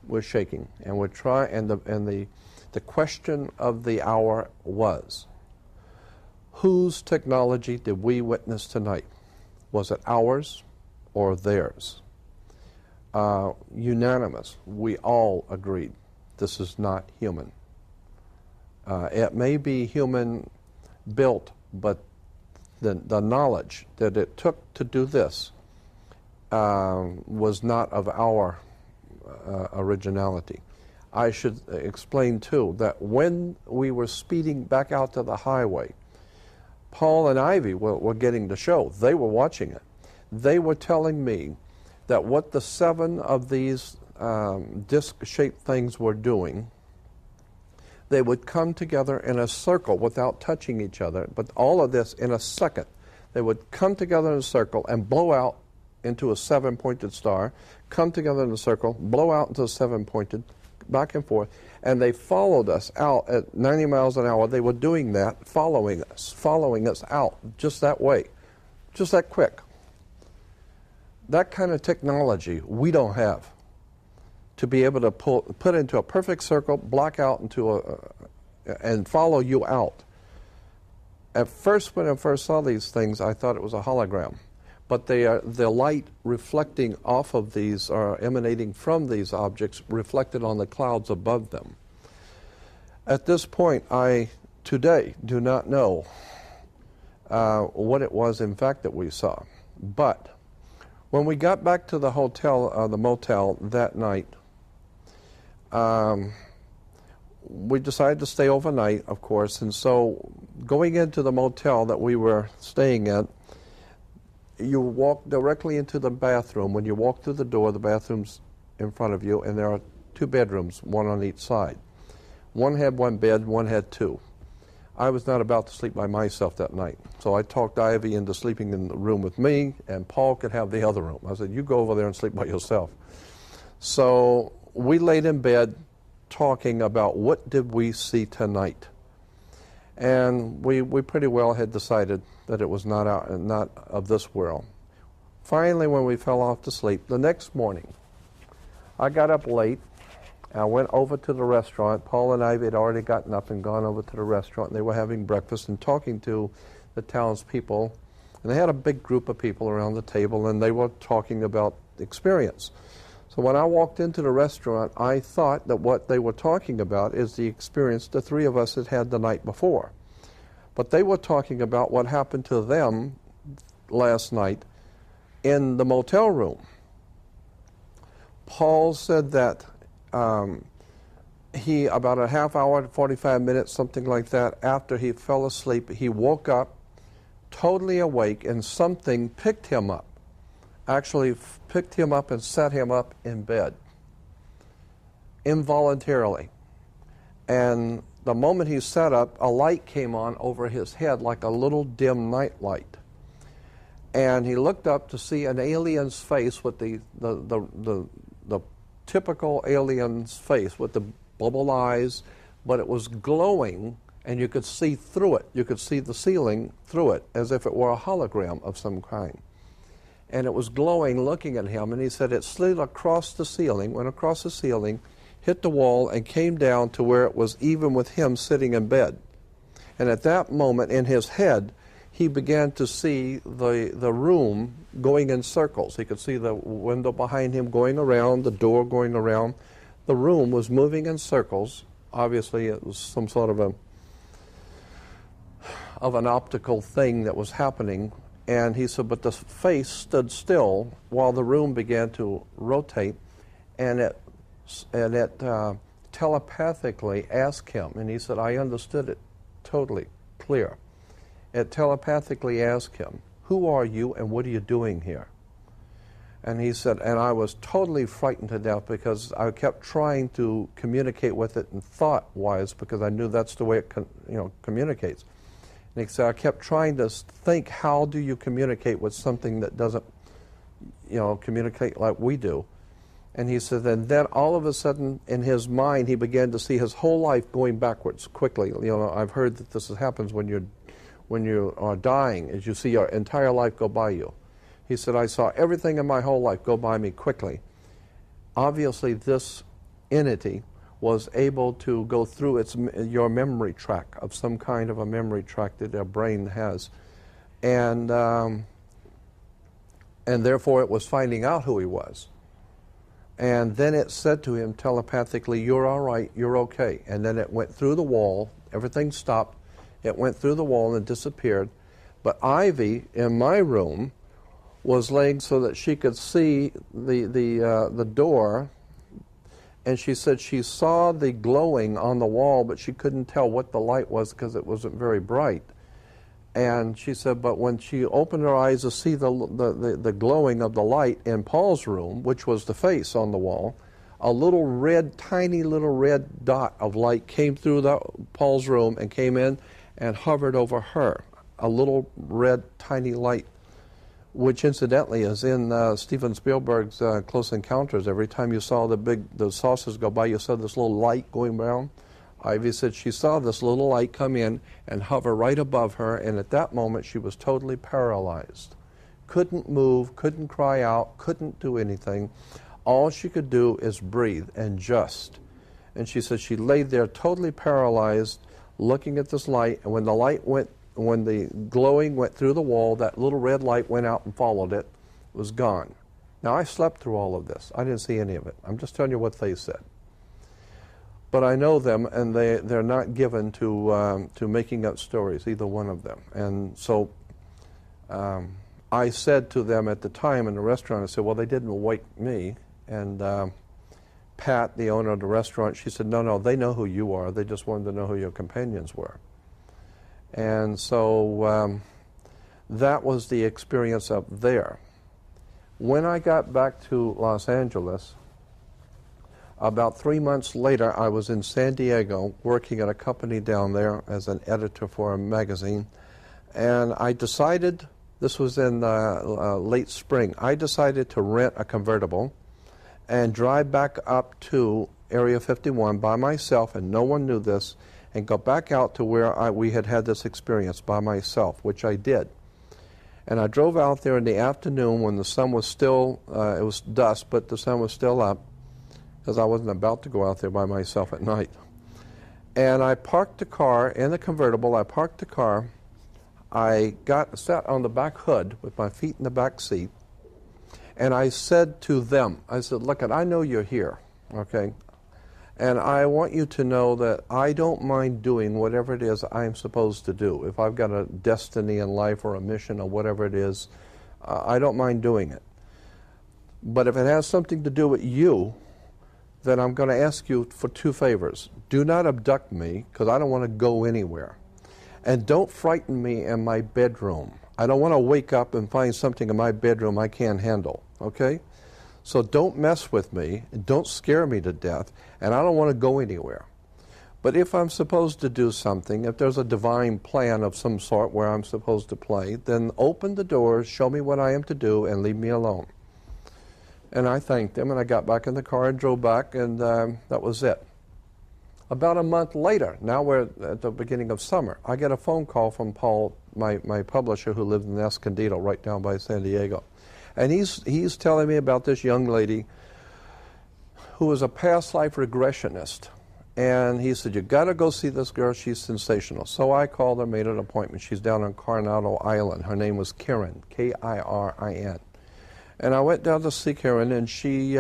we're shaking, and we're trying, and the question of the hour was, whose technology did we witness tonight? Was it ours or theirs? Unanimous. We all agreed this is not human. It may be human built, but the knowledge that it took to do this was not of our originality. I should explain, too, that when we were speeding back out to the highway, Paul and Ivy were getting the show. They were watching it. they were telling me that what the 7 of these disc-shaped things were doing, they would come together in a circle without touching each other, but all of this in a second. They would come together in a circle and blow out into a 7-pointed star, come together in a circle, blow out into a 7-pointed, back and forth, and they followed us out at 90 miles an hour. They were doing that, following us out just that way, just that quick. That kind of technology we don't have, to be able to put into a perfect circle, block out into and follow you out. At first, when I first saw these things, I thought it was a hologram. But the light reflecting off of these, or emanating from these objects, reflected on the clouds above them. At this point, I today do not know what it was in fact that we saw. But when we got back to the hotel, the motel that night, we decided to stay overnight, of course, and so going into the motel that we were staying at, you walk directly into the bathroom. When you walk through the door, the bathroom's in front of you, and there are 2 bedrooms, one on each side. One had 1 bed, one had 2. I was not about to sleep by myself that night, so I talked Ivy into sleeping in the room with me, and Paul could have the other room. I said, you go over there and sleep by yourself. So we laid in bed talking about what did we see tonight. And we pretty well had decided that it was not of this world. Finally, when we fell off to sleep, the next morning, I got up late. I went over to the restaurant. Paul and Ivy had already gotten up and gone over to the restaurant. And they were having breakfast and talking to the townspeople. And they had a big group of people around the table, and they were talking about the experience. So when I walked into the restaurant, I thought that what they were talking about is the experience the 3 of us had had the night before. But they were talking about what happened to them last night in the motel room. Paul said that he, about a half hour to 45 minutes, something like that, after he fell asleep, he woke up totally awake, and something picked him up. Actually picked him up and set him up in bed involuntarily. And the moment he sat up, a light came on over his head like a little dim night light. And he looked up to see an alien's face with the typical alien's face with the bubble eyes, but it was glowing, and you could see through it. You could see the ceiling through it as if it were a hologram of some kind. And it was glowing, looking at him, and he said it slid across the ceiling, went across the ceiling, hit the wall, and came down to where it was even with him sitting in bed. And at that moment, in his head, he began to see the room going in circles. He could see the window behind him going around, the door going around. The room was moving in circles. Obviously, it was some sort of an optical thing that was happening. And he said, but the face stood still while the room began to rotate, and it telepathically asked him, and he said, I understood it totally clear. It telepathically asked him, who are you and what are you doing here? And he said, and I was totally frightened to death because I kept trying to communicate with it in thought-wise because I knew that's the way it communicates. And he said, I kept trying to think, how do you communicate with something that doesn't, communicate like we do? And he said, and then all of a sudden, in his mind, he began to see his whole life going backwards quickly. I've heard that this happens when you are dying, as you see your entire life go by you. He said, I saw everything in my whole life go by me quickly. Obviously, this entity was able to go through your memory track of some kind of a memory track that our brain has. And therefore it was finding out who he was. And then it said to him telepathically, you're all right, you're okay. And then it went through the wall, everything stopped, it went through the wall and disappeared. But Ivy, in my room, was laying so that she could see the door, and she said she saw the glowing on the wall, but she couldn't tell what the light was because it wasn't very bright. And she said, but when she opened her eyes to see the glowing of the light in Paul's room, which was the face on the wall, a little red, tiny little red dot of light came through Paul's room and came in and hovered over her. A little red, tiny light, which incidentally is in Steven Spielberg's Close Encounters. Every time you saw the saucers go by, you saw this little light going around. Ivy said she saw this little light come in and hover right above her, and at that moment she was totally paralyzed. Couldn't move, couldn't cry out, couldn't do anything. All she could do is breathe and just. And she said she laid there totally paralyzed, looking at this light, and when the glowing went through the wall, that little red light went out and followed it, was gone. Now, I slept through all of this. I didn't see any of it. I'm just telling you what they said. But I know them, and they're not given to making up stories, either one of them. And so I said to them at the time in the restaurant, I said, well, they didn't wake me. And Pat, the owner of the restaurant, she said, no, they know who you are. They just wanted to know who your companions were. And so that was the experience up there. When I got back to Los Angeles, about 3 months later, I was in San Diego working at a company down there as an editor for a magazine. And I decided, this was in late spring, I decided to rent a convertible and drive back up to Area 51 by myself, and no one knew this, and go back out to where we had this experience by myself, which I did. And I drove out there in the afternoon when the sun was still, it was dusk, but the sun was still up, because I wasn't about to go out there by myself at night. And I parked the car in the convertible. I parked the car. I sat on the back hood with my feet in the back seat, and I said to them, I said, look, I know you're here, okay? And I want you to know that I don't mind doing whatever it is I'm supposed to do. If I've got a destiny in life or a mission or whatever it is, I don't mind doing it. But if it has something to do with you, then I'm going to ask you for two favors. Do not abduct me, because I don't want to go anywhere. And don't frighten me in my bedroom. I don't want to wake up and find something in my bedroom I can't handle, okay? So don't mess with me, and don't scare me to death, and I don't want to go anywhere. But if I'm supposed to do something, if there's a divine plan of some sort where I'm supposed to play, then open the doors, show me what I am to do, and leave me alone. And I thanked them, and I got back in the car and drove back, and that was it. About a month later, now we're at the beginning of summer, I get a phone call from Paul, my publisher, who lived in Escondido, right down by San Diego. And he's telling me about this young lady who is a past life regressionist. And he said, you got to go see this girl. She's sensational. So I called her, made an appointment. She's down on Coronado Island. Her name was Kirin, K-I-R-I-N. And I went down to see Karen, and she,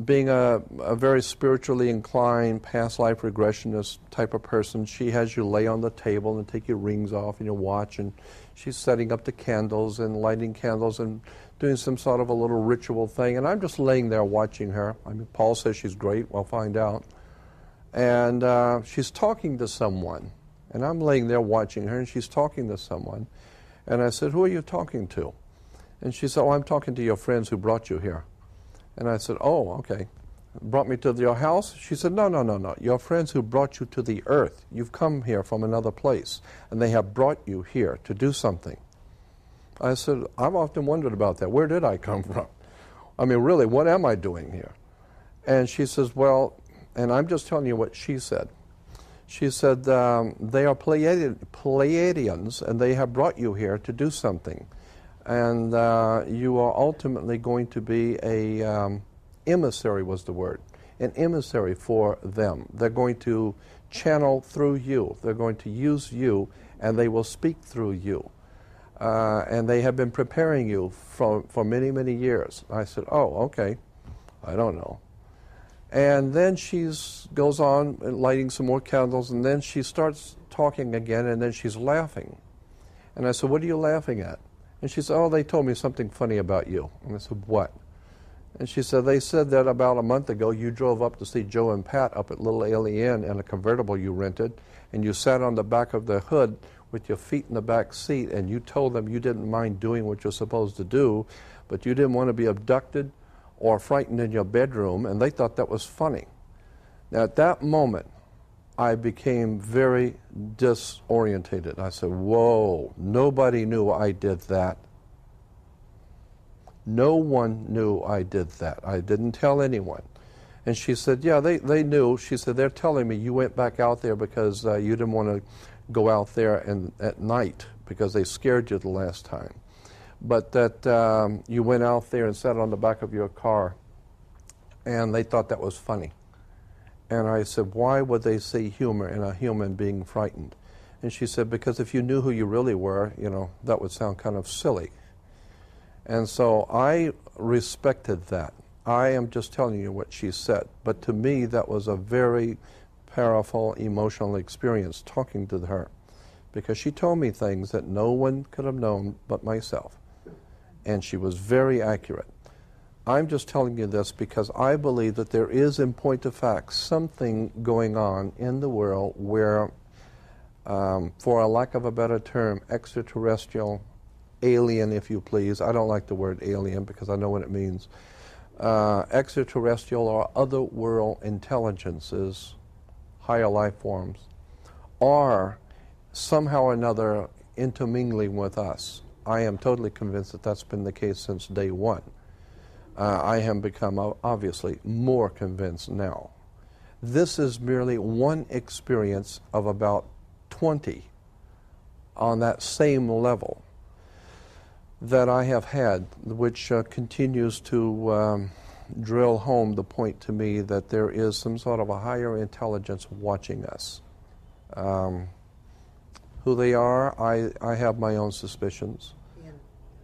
being a very spiritually inclined, past life regressionist type of person, she has you lay on the table and take your rings off and your watch, and she's setting up the candles and lighting candles and doing some sort of a little ritual thing. And I'm just laying there watching her. I mean, Paul says she's great. We'll find out. And she's talking to someone. And I'm laying there watching her, and she's talking to someone. And I said, who are you talking to? And she said, oh, I'm talking to your friends who brought you here. And I said, oh, okay. Brought me to your house? She said, no. Your friends who brought you to the earth. You've come here from another place, and they have brought you here to do something. I said, I've often wondered about that. Where did I come from? I mean, really, what am I doing here? And she says, well, and I'm just telling you what she said. She said, they are Pleiadians, and they have brought you here to do something. And you are ultimately going to be a emissary, was the word, an emissary for them. They're going to channel through you. They're going to use you, and they will speak through you. And they have been preparing you for many, many years. I said, oh, okay. I don't know. And then she goes on lighting some more candles, and then she starts talking again, and then she's laughing. And I said, what are you laughing at? And she said, oh, they told me something funny about you. And I said, what? And she said, they said that about a month ago you drove up to see Joe and Pat up at Little Alien in a convertible you rented, and you sat on the back of the hood with your feet in the back seat, and you told them you didn't mind doing what you're supposed to do, but you didn't want to be abducted or frightened in your bedroom, and they thought that was funny. Now, at that moment, I became very disorientated. I said, whoa, nobody knew I did that. No one knew I did that. I didn't tell anyone. And she said, yeah, they knew. She said, they're telling me you went back out there because you didn't want to go out there at night because they scared you the last time. But that you went out there and sat on the back of your car, and they thought that was funny. And I said, why would they see humor in a human being frightened? And she said, because if you knew who you really were, that would sound kind of silly. And so I respected that. I am just telling you what she said. But to me, that was a very powerful emotional experience talking to her, because she told me things that no one could have known but myself. And she was very accurate. I'm just telling you this because I believe that there is, in point of fact, something going on in the world where, for a lack of a better term, extraterrestrial, alien, if you please, I don't like the word alien because I know what it means, extraterrestrial or other world intelligences, higher life forms, are somehow or another intermingling with us. I am totally convinced that that's been the case since day one. I have become obviously more convinced now. This is merely one experience of about 20 on that same level that I have had, which continues to drill home the point to me that there is some sort of a higher intelligence watching us. Who they are, I have my own suspicions. And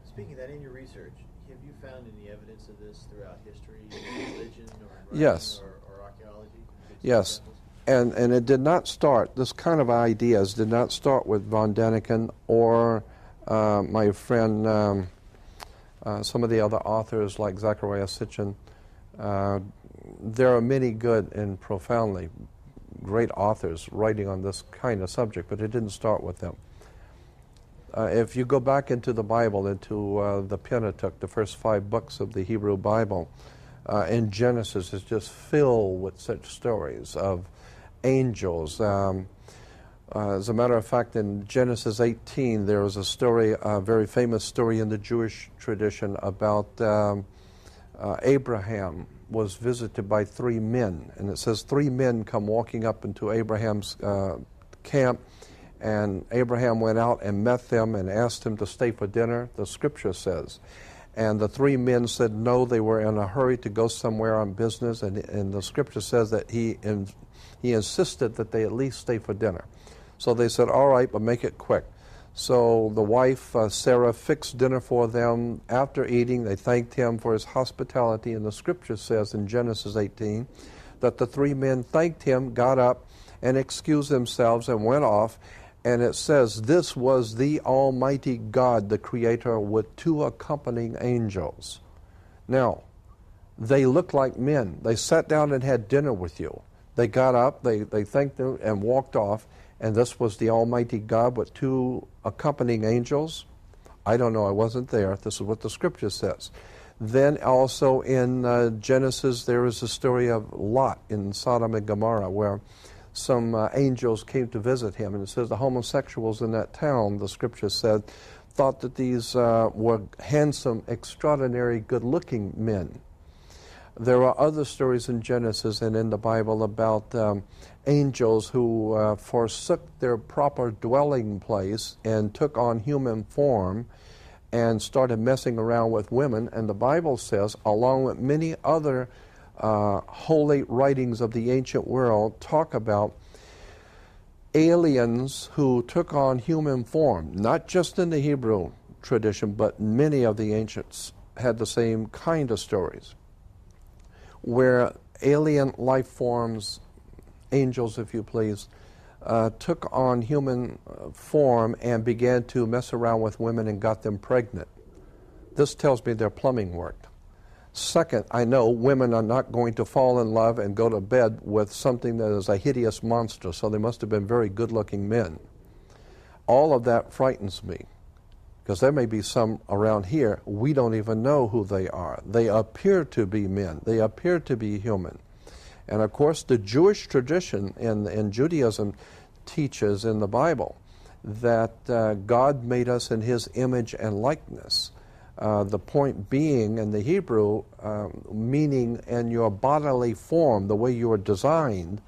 speaking of that, in your research, have you found any evidence of this throughout history, in religion or in Yes. or archaeology? Yes. And it did not start, this kind of ideas did not start with von Däniken or my friend, some of the other authors like Zachariah Sitchin. There are many good and profoundly great authors writing on this kind of subject, but it didn't start with them. If you go back into the Bible, into the Pentateuch, the first 5 books of the Hebrew Bible, in Genesis is just filled with such stories of angels. As a matter of fact, in Genesis 18, there was a story, a very famous story in the Jewish tradition about Abraham was visited by 3 men. And it says 3 men come walking up into Abraham's camp, and Abraham went out and met them and asked him to stay for dinner, the scripture says. And the 3 men said no, they were in a hurry to go somewhere on business, and the scripture says that he insisted that they at least stay for dinner. So they said, all right, but make it quick. So the wife, Sarah, fixed dinner for them. After eating, they thanked him for his hospitality, and the scripture says in Genesis 18 that the 3 men thanked him, got up, and excused themselves and went off. And it says, this was the Almighty God, the Creator, with 2 accompanying angels. Now, they looked like men. They sat down and had dinner with you. They got up, they thanked them and walked off, and this was the Almighty God with 2 accompanying angels. I don't know, I wasn't there. This is what the scripture says. Then also in Genesis, there is a story of Lot in Sodom and Gomorrah, where some angels came to visit him, and it says the homosexuals in that town, the scripture said, thought that these were handsome, extraordinary, good-looking men. There are other stories in Genesis and in the Bible about angels who forsook their proper dwelling place and took on human form and started messing around with women. And the Bible says, along with many other holy writings of the ancient world, talk about aliens who took on human form, not just in the Hebrew tradition, but many of the ancients had the same kind of stories, where alien life forms, angels if you please, took on human form and began to mess around with women and got them pregnant. This tells me their plumbing worked. Second, I know women are not going to fall in love and go to bed with something that is a hideous monster, so they must have been very good-looking men. All of that frightens me, because there may be some around here, we don't even know who they are. They appear to be men. They appear to be human. And of course, the Jewish tradition in Judaism teaches in the Bible that God made us in His image and likeness. The point being in the Hebrew, meaning in your bodily form, the way you are designed,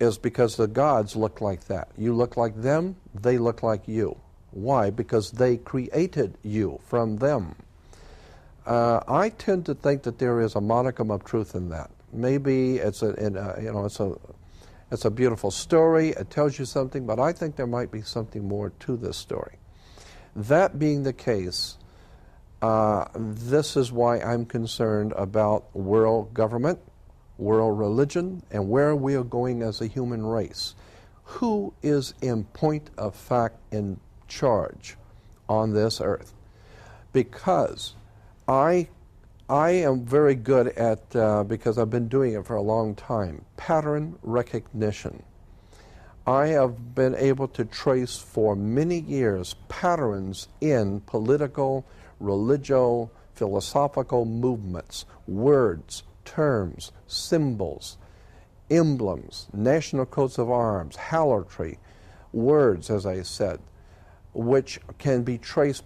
is because the gods look like that. You look like them, they look like you. Why? Because they created you from them. I tend to think that there is a modicum of truth in that. Maybe it's a beautiful story. It tells you something, but I think there might be something more to this story. That being the case, this is why I'm concerned about world government, world religion, and where we are going as a human race. Who is in point of fact in charge on this earth? Because I am very good at, because I've been doing it for a long time, pattern recognition. I have been able to trace for many years patterns in political, religio, philosophical movements, words, terms, symbols, emblems, national coats of arms, halotry, words, as I said, which can be traced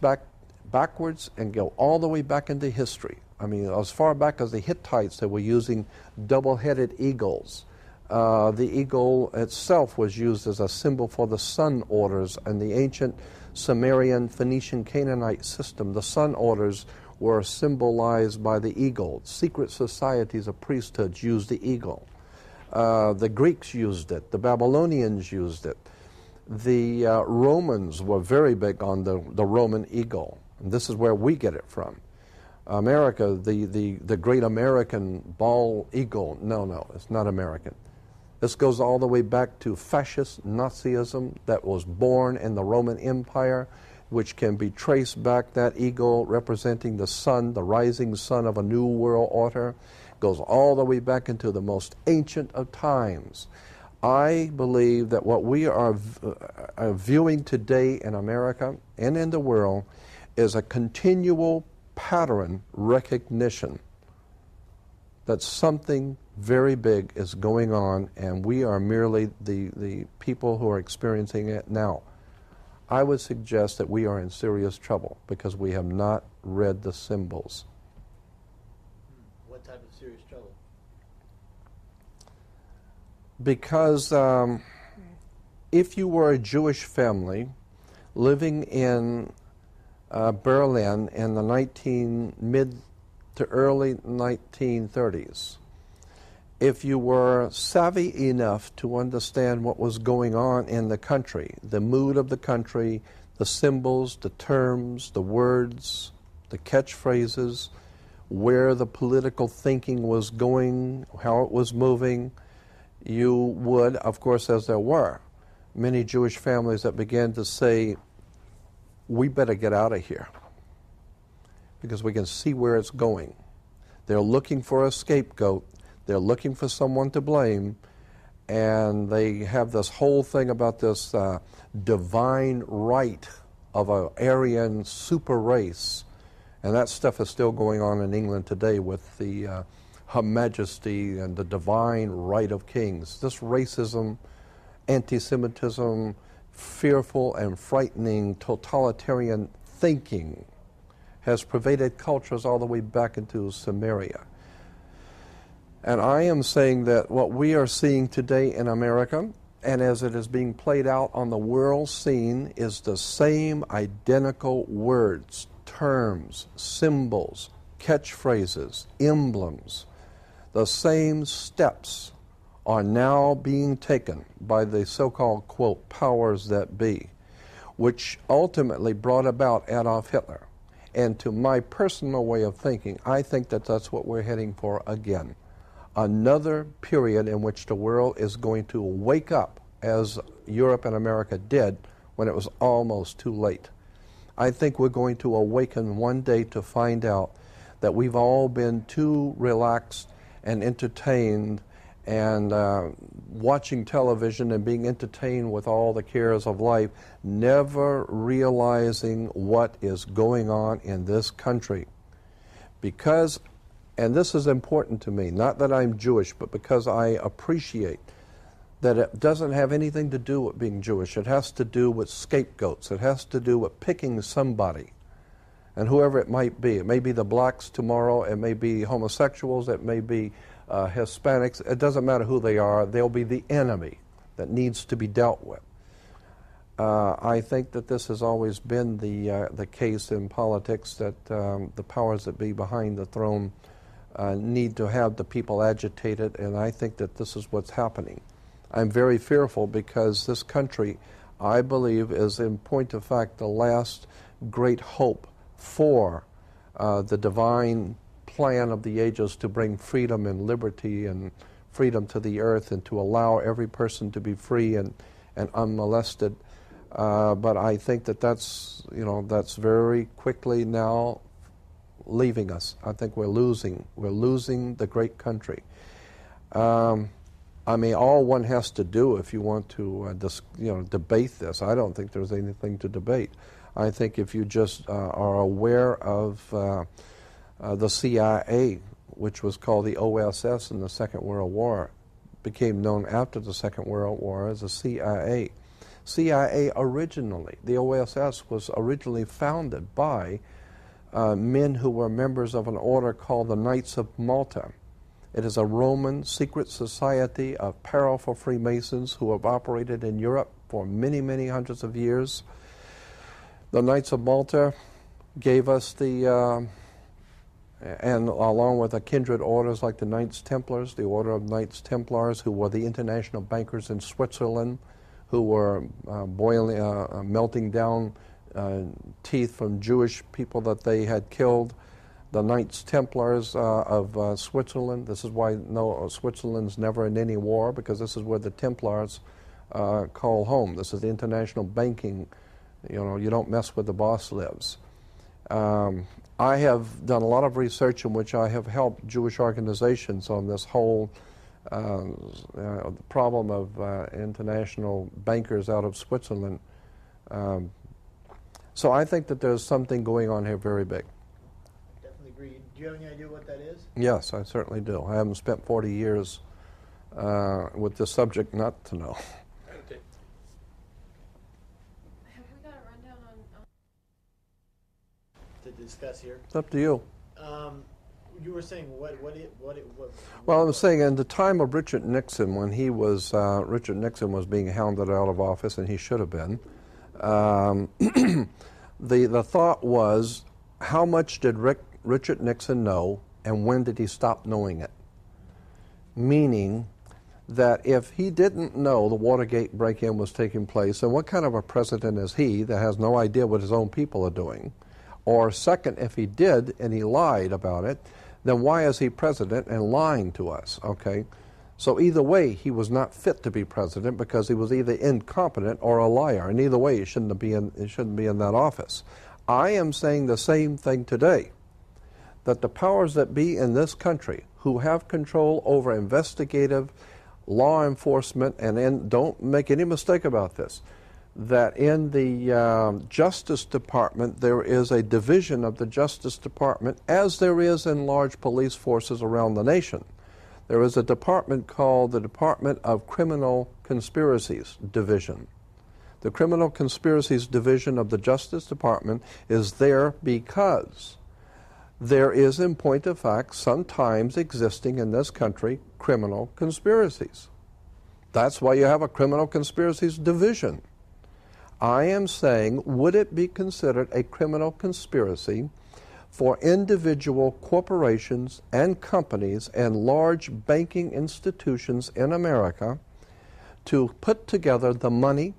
backwards and go all the way back into history. I mean, as far back as the Hittites, they were using double-headed eagles. The eagle itself was used as a symbol for the sun orders in the ancient Sumerian, Phoenician, Canaanite system. The sun orders were symbolized by the eagle. Secret societies of priesthoods used the eagle. The Greeks used it. The Babylonians used it. The Romans were very big on the Roman eagle. And this is where we get it from. America, the great American bald eagle, no, it's not American. This goes all the way back to fascist Nazism that was born in the Roman Empire, which can be traced back, that eagle representing the sun, the rising sun of a new world order, goes all the way back into the most ancient of times. I believe that what we are viewing today in America and in the world is a continual pattern recognition that something very big is going on, and we are merely the people who are experiencing it now. I would suggest that we are in serious trouble because we have not read the symbols. What type of serious trouble? Because if you were a Jewish family living in Berlin in the mid to early 1930s, if you were savvy enough to understand what was going on in the country, the mood of the country, the symbols, the terms, the words, the catchphrases, where the political thinking was going, how it was moving, you would, of course, as there were many Jewish families that began to say, we better get out of here because we can see where it's going. They're looking for a scapegoat. They're looking for someone to blame, and they have this whole thing about this divine right of an Aryan super race, and that stuff is still going on in England today with the Her Majesty and the divine right of kings. This racism, anti-Semitism, fearful and frightening totalitarian thinking has pervaded cultures all the way back into Samaria. And I am saying that what we are seeing today in America, and as it is being played out on the world scene, is the same identical words, terms, symbols, catchphrases, emblems. The same steps are now being taken by the so-called, quote, powers that be, which ultimately brought about Adolf Hitler. And to my personal way of thinking, I think that that's what we're heading for again. Another period in which the world is going to wake up, as Europe and America did when it was almost too late. I think we're going to awaken one day to find out that we've all been too relaxed and entertained and watching television and being entertained with all the cares of life, never realizing what is going on in this country. Because, and this is important to me, not that I'm Jewish, but because I appreciate that it doesn't have anything to do with being Jewish. It has to do with scapegoats. It has to do with picking somebody, and whoever it might be. It may be the blacks tomorrow, it may be homosexuals, it may be Hispanics. It doesn't matter who they are. They'll be the enemy that needs to be dealt with. I think that this has always been the case in politics, that the powers that be behind the throne need to have the people agitated, and I think that this is what's happening. I'm very fearful because this country, I believe, is in point of fact the last great hope for the divine plan of the ages to bring freedom and liberty and freedom to the earth and to allow every person to be free and unmolested. But I think that that's very quickly now leaving us. I think we're losing the great country. I mean, all one has to do if you want to debate this, I don't think there's anything to debate. I think if you just are aware of the CIA, which was called the OSS in the Second World War, became known after the Second World War as the CIA. CIA originally, the OSS was originally founded by men who were members of an order called the Knights of Malta. It is a Roman secret society of powerful Freemasons who have operated in Europe for many, many hundreds of years. The Knights of Malta gave us and along with the kindred orders like the Knights Templars, the Order of Knights Templars, who were the international bankers in Switzerland, who were melting down teeth from Jewish people that they had killed. The Knights Templars of Switzerland. This is why Switzerland's never in any war, because this is where the Templars call home. This is the international banking. You don't mess with the boss lives. I have done a lot of research in which I have helped Jewish organizations on this whole problem of international bankers out of Switzerland. So I think that there's something going on here very big. Do you have any idea what that is? Yes, I certainly do. I haven't spent 40 years with this subject not to know. Okay. Have we got a rundown on To discuss here. It's up to you. You were saying what? Well, I was saying in the time of Richard Nixon, when Richard Nixon was being hounded out of office, and he should have been, the thought was, how much did Richard Nixon know, and when did he stop knowing it? Meaning that if he didn't know the Watergate break-in was taking place, then what kind of a president is he that has no idea what his own people are doing? Or second, if he did and he lied about it, then why is he president and lying to us? Okay, so either way, he was not fit to be president because he was either incompetent or a liar, and either way, he shouldn't be in that office. I am saying the same thing today, that the powers that be in this country who have control over investigative law enforcement, and don't make any mistake about this, that in the Justice Department there is a division of the Justice Department, as there is in large police forces around the nation. There is a department called the Department of Criminal Conspiracies Division. The Criminal Conspiracies Division of the Justice Department is there because there is, in point of fact, sometimes existing in this country criminal conspiracies. That's why you have a Criminal Conspiracies Division. I am saying, would it be considered a criminal conspiracy for individual corporations and companies and large banking institutions in America to put together the money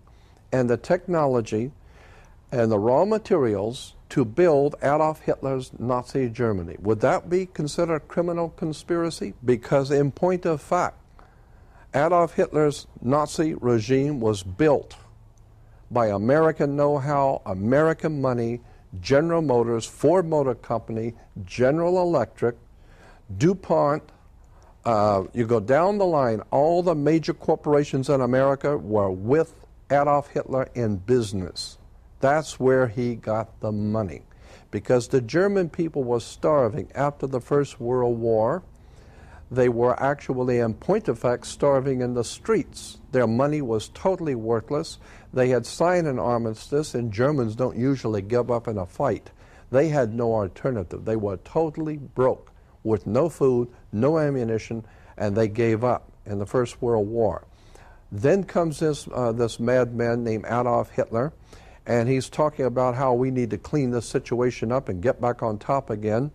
and the technology and the raw materials to build Adolf Hitler's Nazi Germany? Would that be considered a criminal conspiracy? Because in point of fact, Adolf Hitler's Nazi regime was built by American know-how, American money, General Motors, Ford Motor Company, General Electric, DuPont, You go down the line, all the major corporations in America were with Adolf Hitler in business. That's where he got the money. Because the German people were starving after the First World War. They were actually, in point of fact, starving in the streets. Their money was totally worthless. They had signed an armistice, and Germans don't usually give up in a fight. They had no alternative. They were totally broke, with no food, no ammunition, and they gave up in the First World War. Then comes this madman named Adolf Hitler, and he's talking about how we need to clean this situation up and get back on top again.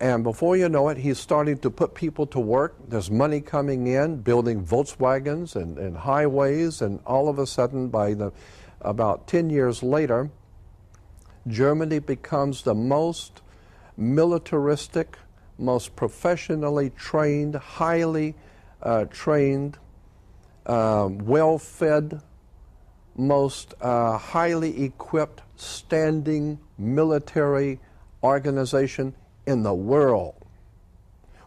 And before you know it, he's starting to put people to work. There's money coming in, building Volkswagens and highways, and all of a sudden, about 10 years later, Germany becomes the most militaristic, most professionally trained, highly trained, well-fed, most highly equipped, standing military organization in the world,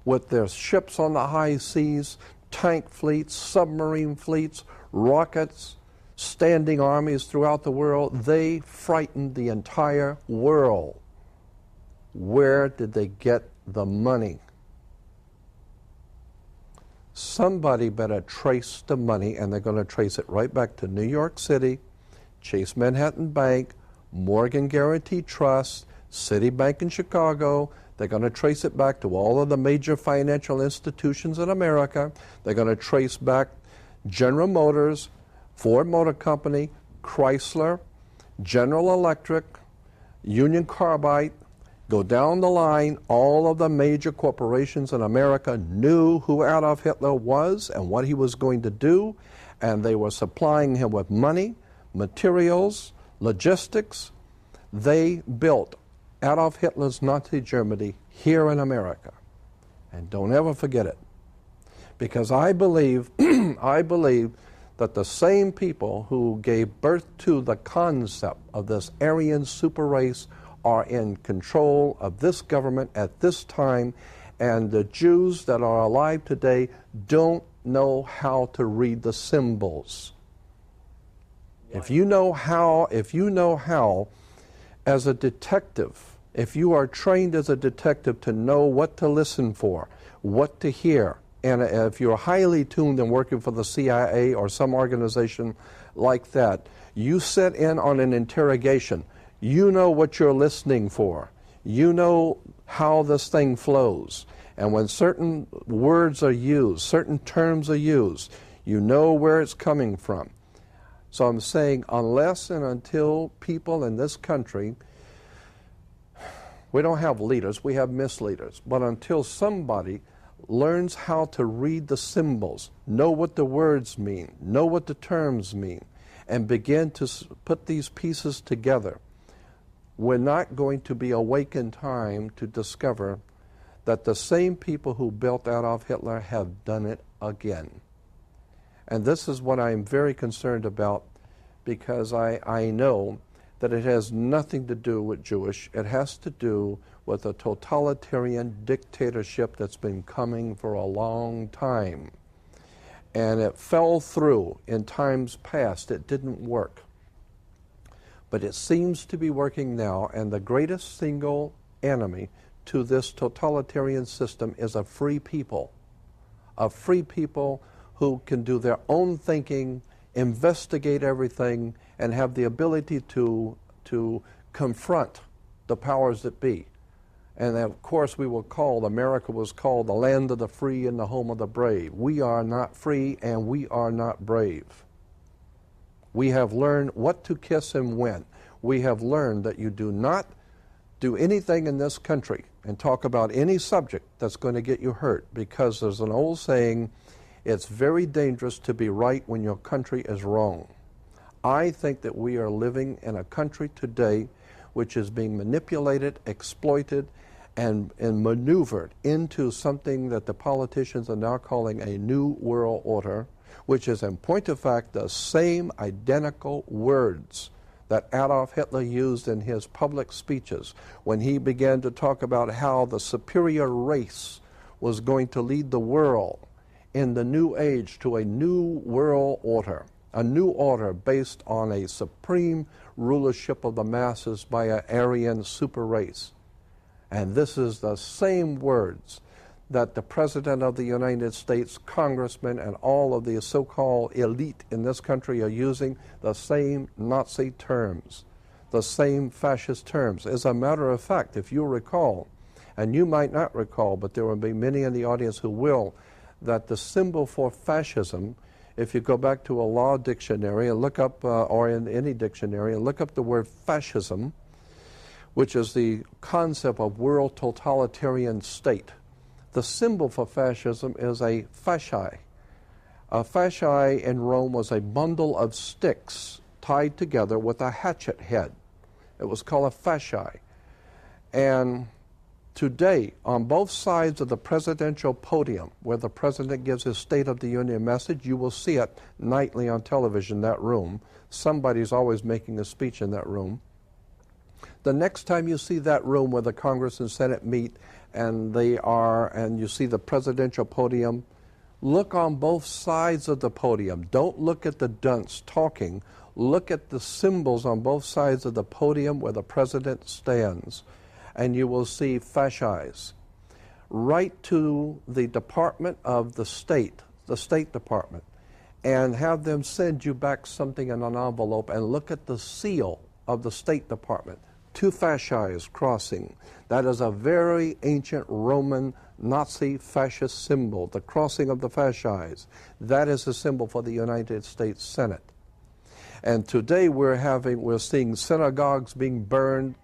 with their ships on the high seas, tank fleets, submarine fleets, rockets, standing armies throughout the world. They frightened the entire world. Where did they get the money? Somebody better trace the money, and they're going to trace it right back to New York City, Chase Manhattan Bank, Morgan Guaranty Trust, Citibank in Chicago. They're going to trace it back to all of the major financial institutions in America. They're going to trace back General Motors, Ford Motor Company, Chrysler, General Electric, Union Carbide. Go down the line, all of the major corporations in America knew who Adolf Hitler was and what he was going to do, and they were supplying him with money, materials, logistics. They built Adolf Hitler's Nazi Germany here in America. And don't ever forget it. Because I believe, I believe that the same people who gave birth to the concept of this Aryan super race are in control of this government at this time, and the Jews that are alive today don't know how to read the symbols. If you know how, as a detective, if you are trained as a detective to know what to listen for, what to hear, and if you're highly tuned and working for the CIA or some organization like that, you sit in on an interrogation. You know what you're listening for. You know how this thing flows. And when certain words are used, certain terms are used, you know where it's coming from. So I'm saying, unless and until people in this country, we don't have leaders, we have misleaders, but until somebody learns how to read the symbols, know what the words mean, know what the terms mean, and begin to put these pieces together, we're not going to be awake in time to discover that the same people who built Adolf Hitler have done it again. And this is what I'm very concerned about, because I know that it has nothing to do with Jewish. It has to do with a totalitarian dictatorship that's been coming for a long time. And it fell through in times past. It didn't work. But it seems to be working now, and the greatest single enemy to this totalitarian system is a free people who can do their own thinking, investigate everything, and have the ability to confront the powers that be. And of course America was called the land of the free and the home of the brave. We are not free and we are not brave. We have learned what to kiss and when. We have learned that you do not do anything in this country and talk about any subject that's going to get you hurt, because there's an old saying, it's very dangerous to be right when your country is wrong. I think that we are living in a country today which is being manipulated, exploited, and maneuvered into something that the politicians are now calling a new world order, which is in point of fact the same identical words that Adolf Hitler used in his public speeches when he began to talk about how the superior race was going to lead the world in the new age to a new world order, a new order based on a supreme rulership of the masses by an Aryan super race. And this is the same words that the President of the United States, congressmen, and all of the so-called elite in this country are using, the same Nazi terms, the same fascist terms. As a matter of fact, if you recall, and you might not recall, but there will be many in the audience who will, that the symbol for fascism, if you go back to a law dictionary and look up, or in any dictionary, and look up the word fascism, which is the concept of world totalitarian state, the symbol for fascism is a fasci. A fasci in Rome was a bundle of sticks tied together with a hatchet head. It was called a fasci. And today, on both sides of the presidential podium, where the president gives his State of the Union message, you will see it nightly on television, that room. Somebody's always making a speech in that room. The next time you see that room where the Congress and Senate meet and you see the presidential podium, look on both sides of the podium. Don't look at the dunce talking. Look at the symbols on both sides of the podium where the president stands, and you will see fascis. Write to the Department of the State Department, and have them send you back something in an envelope, and look at the seal of the State Department. Two fascis crossing. That is a very ancient Roman Nazi fascist symbol, the crossing of the fascis. That is the symbol for the United States Senate. And today we're seeing synagogues being burned,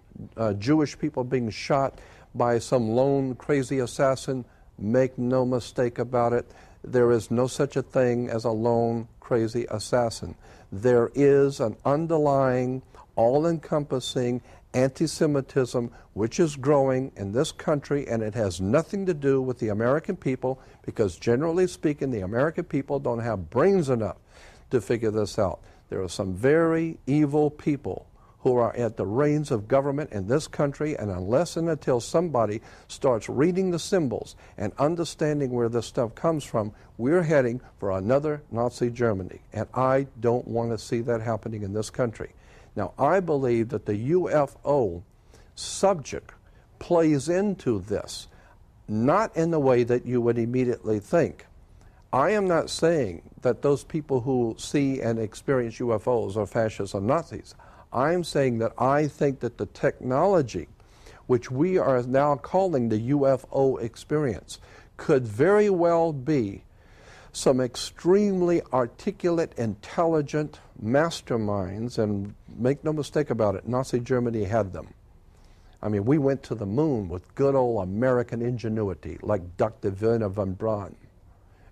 Jewish people being shot by some lone crazy assassin. Make no mistake about it, there is no such a thing as a lone crazy assassin. There is an underlying, all-encompassing anti-Semitism which is growing in this country, and it has nothing to do with the American people, because generally speaking, the American people don't have brains enough to figure this out. There are some very evil people who are at the reins of government in this country, and unless and until somebody starts reading the symbols and understanding where this stuff comes from, we're heading for another Nazi Germany, and I don't want to see that happening in this country. Now, I believe that the UFO subject plays into this, not in the way that you would immediately think. I am not saying that those people who see and experience UFOs are fascists or Nazis. I'm saying that I think that the technology, which we are now calling the UFO experience, could very well be some extremely articulate, intelligent masterminds, and make no mistake about it, Nazi Germany had them. I mean, we went to the moon with good old American ingenuity, like Dr. Werner von Braun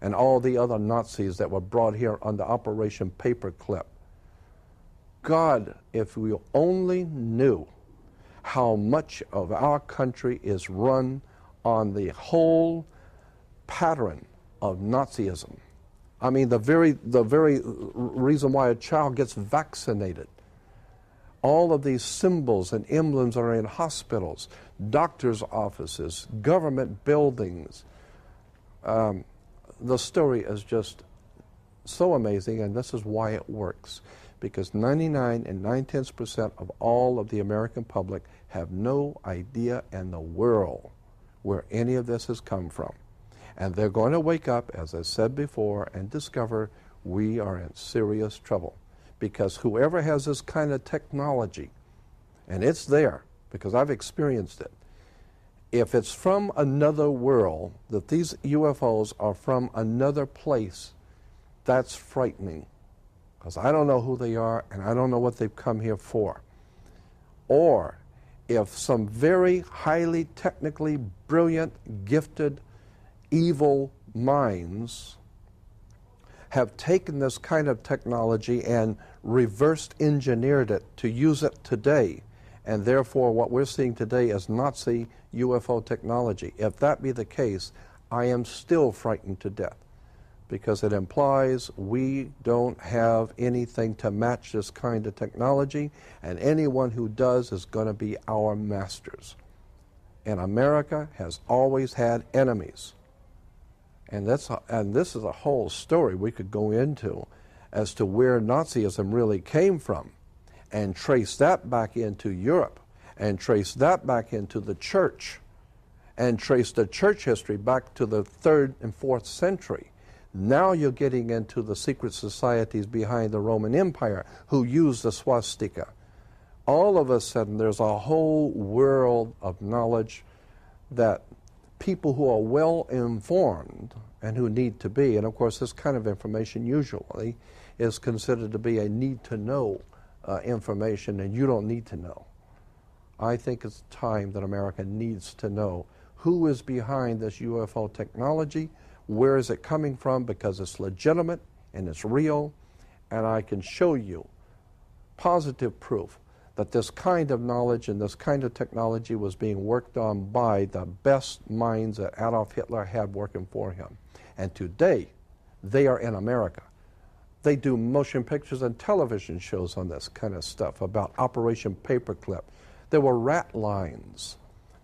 and all the other Nazis that were brought here under Operation Paperclip. God, if we only knew how much of our country is run on the whole pattern of Nazism. I mean, the very reason why a child gets vaccinated. All of these symbols and emblems are in hospitals, doctors' offices, government buildings. The story is just so amazing, and this is why it works. Because 99 9/10% of all of the American public have no idea in the world where any of this has come from. And they're going to wake up, as I said before, and discover we are in serious trouble. Because whoever has this kind of technology, and it's there, because I've experienced it, if it's from another world, that these UFOs are from another place, that's frightening. Because I don't know who they are, and I don't know what they've come here for. Or if some very highly technically brilliant, gifted, evil minds have taken this kind of technology and reversed engineered it to use it today, and therefore what we're seeing today is Nazi UFO technology. If that be the case, I am still frightened to death, because it implies we don't have anything to match this kind of technology, and anyone who does is going to be our masters. And America has always had enemies. And this is a whole story we could go into as to where Nazism really came from, and trace that back into Europe, and trace that back into the church, and trace the church history back to the 3rd and 4th century. Now you're getting into the secret societies behind the Roman Empire who used the swastika. All of a sudden, there's a whole world of knowledge that people who are well informed and who need to be, and of course this kind of information usually is considered to be a need-to-know information, and you don't need to know. I think it's time that America needs to know who is behind this UFO technology, where is it coming from, because it's legitimate and it's real, and I can show you positive proof that this kind of knowledge and this kind of technology was being worked on by the best minds that Adolf Hitler had working for him. And today, they are in America. They do motion pictures and television shows on this kind of stuff, about Operation Paperclip. There were rat lines.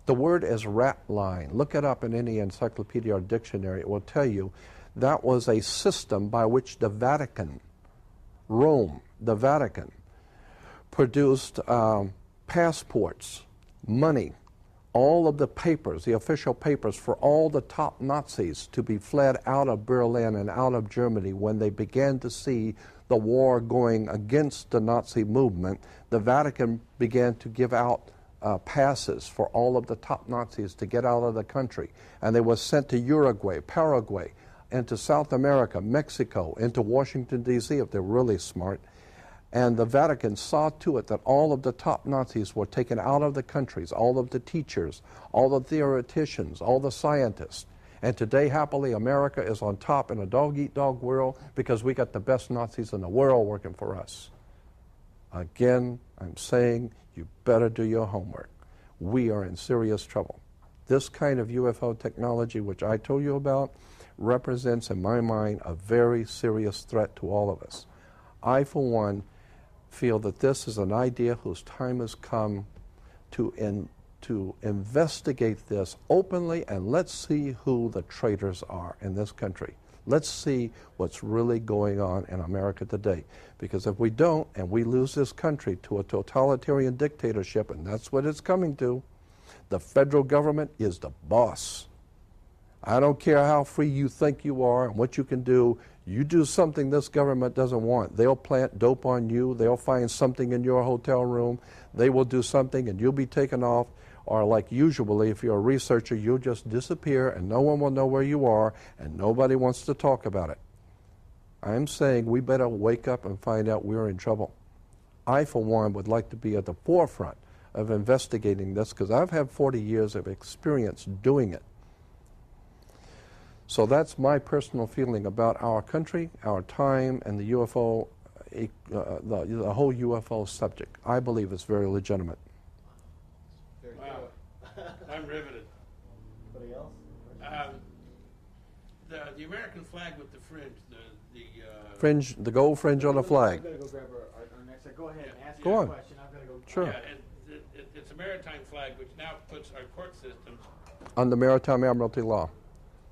The word is rat line. Look it up in any encyclopedia or dictionary. It will tell you that was a system by which the Vatican, Rome, the Vatican, produced passports, money, all of the papers, the official papers for all the top Nazis to be fled out of Berlin and out of Germany when they began to see the war going against the Nazi movement. The Vatican began to give out passes for all of the top Nazis to get out of the country. And they were sent to Uruguay, Paraguay, into South America, Mexico, into Washington, D.C. if they're really smart. And the Vatican saw to it that all of the top Nazis were taken out of the countries, all of the teachers, all the theoreticians, all the scientists. And today, happily, America is on top in a dog-eat-dog world because we got the best Nazis in the world working for us. Again, I'm saying you better do your homework. We are in serious trouble. This kind of UFO technology, which I told you about, represents, in my mind, a very serious threat to all of us. I, for one, feel that this is an idea whose time has come to investigate this openly, and let's see who the traitors are in this country. Let's see what's really going on in America today. Because if we don't, and we lose this country to a totalitarian dictatorship, and that's what it's coming to, the federal government is the boss. I don't care how free you think you are and what you can do. You do something this government doesn't want, they'll plant dope on you, they'll find something in your hotel room, they will do something and you'll be taken off, or like usually if you're a researcher, you'll just disappear and no one will know where you are and nobody wants to talk about it. I'm saying we better wake up and find out we're in trouble. I, for one, would like to be at the forefront of investigating this because I've had 40 years of experience doing it. So that's my personal feeling about our country, our time, and the UFO, the whole UFO subject. I believe it's very legitimate. Wow, I'm riveted. Anybody else? The American flag with the fringe, Fringe, the gold fringe on the flag. I'm going to go grab our next. Go ahead and ask Go your on. question. I'm going to go. Sure. Yeah, it's a maritime flag which now puts our court systems. On the maritime admiralty law.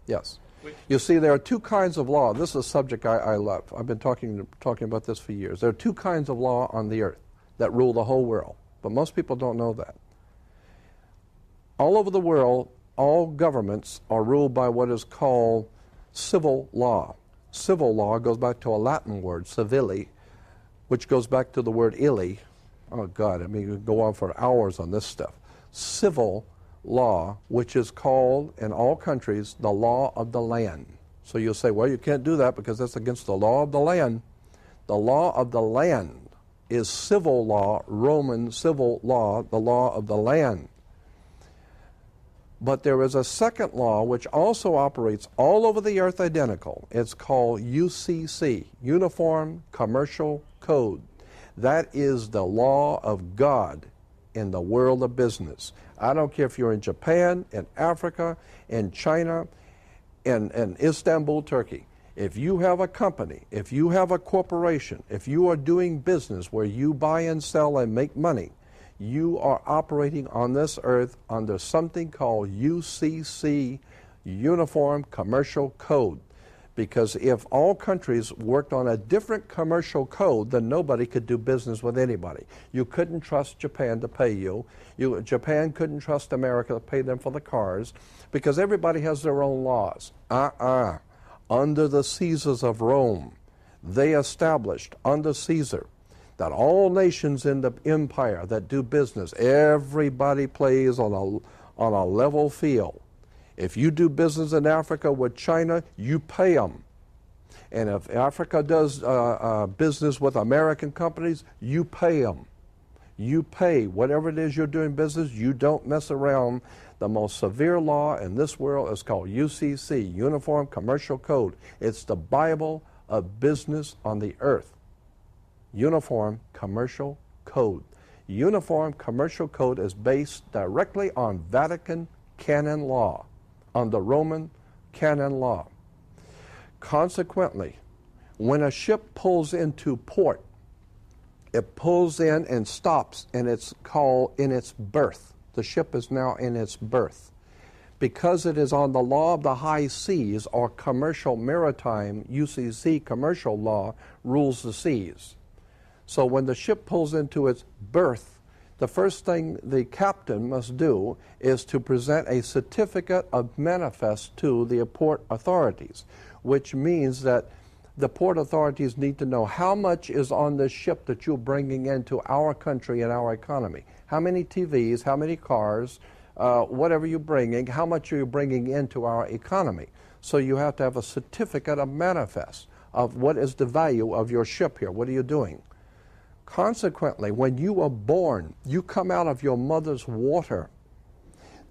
Yes. You see, there are two kinds of law. This is a subject I love. I've been talking about this for years. There are two kinds of law on the earth that rule the whole world, but most people don't know that. All over the world, all governments are ruled by what is called civil law. Civil law goes back to a Latin word, civili, which goes back to the word illi. Oh, God, I mean, you could go on for hours on this stuff. Civil law, which is called in all countries the law of the land. So you'll say, well, you can't do that because that's against the law of the land. The law of the land is civil law, Roman civil law, the law of the land. But there is a second law which also operates all over the earth identical. It's called UCC, Uniform Commercial Code. That is the law of God in the world of business. I don't care if you're in Japan, in Africa, in China, in Istanbul, Turkey. If you have a company, if you have a corporation, if you are doing business where you buy and sell and make money, you are operating on this earth under something called UCC, Uniform Commercial Code. Because if all countries worked on a different commercial code, then nobody could do business with anybody. You couldn't trust Japan to pay you. Japan couldn't trust America to pay them for the cars, because everybody has their own laws. Under the Caesars of Rome, they established under Caesar that all nations in the empire that do business, everybody plays on a level field. If you do business in Africa with China, you pay them. And if Africa does business with American companies, you pay them. You pay whatever it is you're doing business. You don't mess around. The most severe law in this world is called UCC, Uniform Commercial Code. It's the Bible of business on the earth. Uniform Commercial Code. Uniform Commercial Code is based directly on Vatican canon law, on the Roman canon law. Consequently, when a ship pulls into port, it pulls in and stops, and it's called in its berth. The ship is now in its berth. Because it is on the law of the high seas, or commercial maritime, UCC commercial law rules the seas. So when the ship pulls into its berth, the first thing the captain must do is to present a certificate of manifest to the port authorities, which means that the port authorities need to know how much is on this ship that you're bringing into our country and our economy. How many TVs, how many cars, whatever you're bringing, how much are you bringing into our economy. So you have to have a certificate of manifest of what is the value of your ship here. What are you doing? Consequently, when you are born, you come out of your mother's water.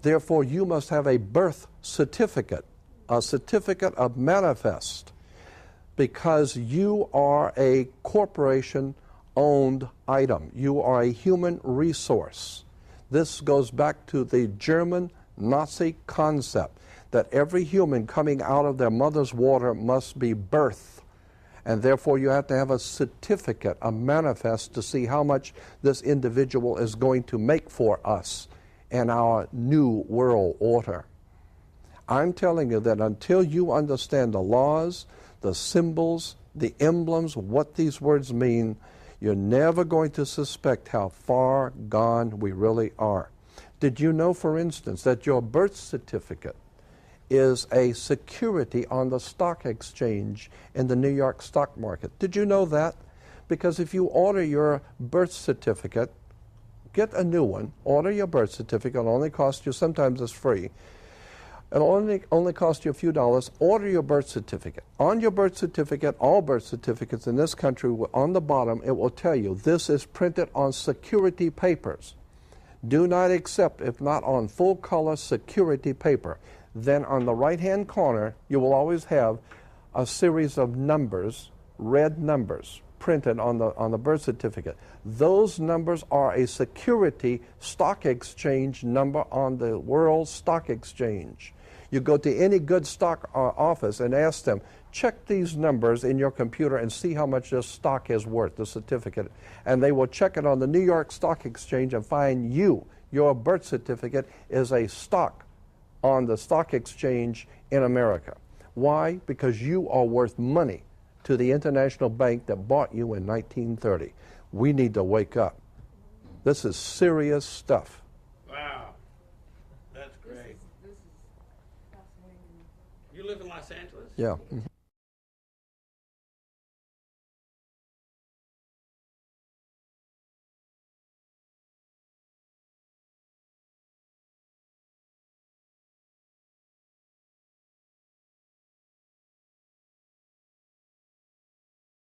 Therefore, you must have a birth certificate, a certificate of manifest, because you are a corporation-owned item. You are a human resource. This goes back to the German Nazi concept that every human coming out of their mother's water must be birthed. And therefore, you have to have a certificate, a manifest, to see how much this individual is going to make for us and our new world order. I'm telling you that until you understand the laws, the symbols, the emblems, what these words mean, you're never going to suspect how far gone we really are. Did you know, for instance, that your birth certificate is a security on the stock exchange in the New York stock market? Did you know that? Because if you order your birth certificate, get a new one, order your birth certificate, it'll only cost you, sometimes it's free, it'll only cost you a few dollars. Order your birth certificate. On your birth certificate, all birth certificates in this country, on the bottom, it will tell you this is printed on security papers. Do not accept if not on full color security paper. Then on the right-hand corner, you will always have a series of numbers, red numbers, printed on the birth certificate. Those numbers are a security stock exchange number on the World Stock Exchange. You go to any good stock office and ask them, check these numbers in your computer and see how much this stock is worth, the certificate. And they will check it on the New York Stock Exchange and find your birth certificate is a stock on the stock exchange in America. Why? Because you are worth money to the international bank that bought you in 1930. We need to wake up. This is serious stuff. Wow. That's great. This is fascinating. You live in Los Angeles? Yeah.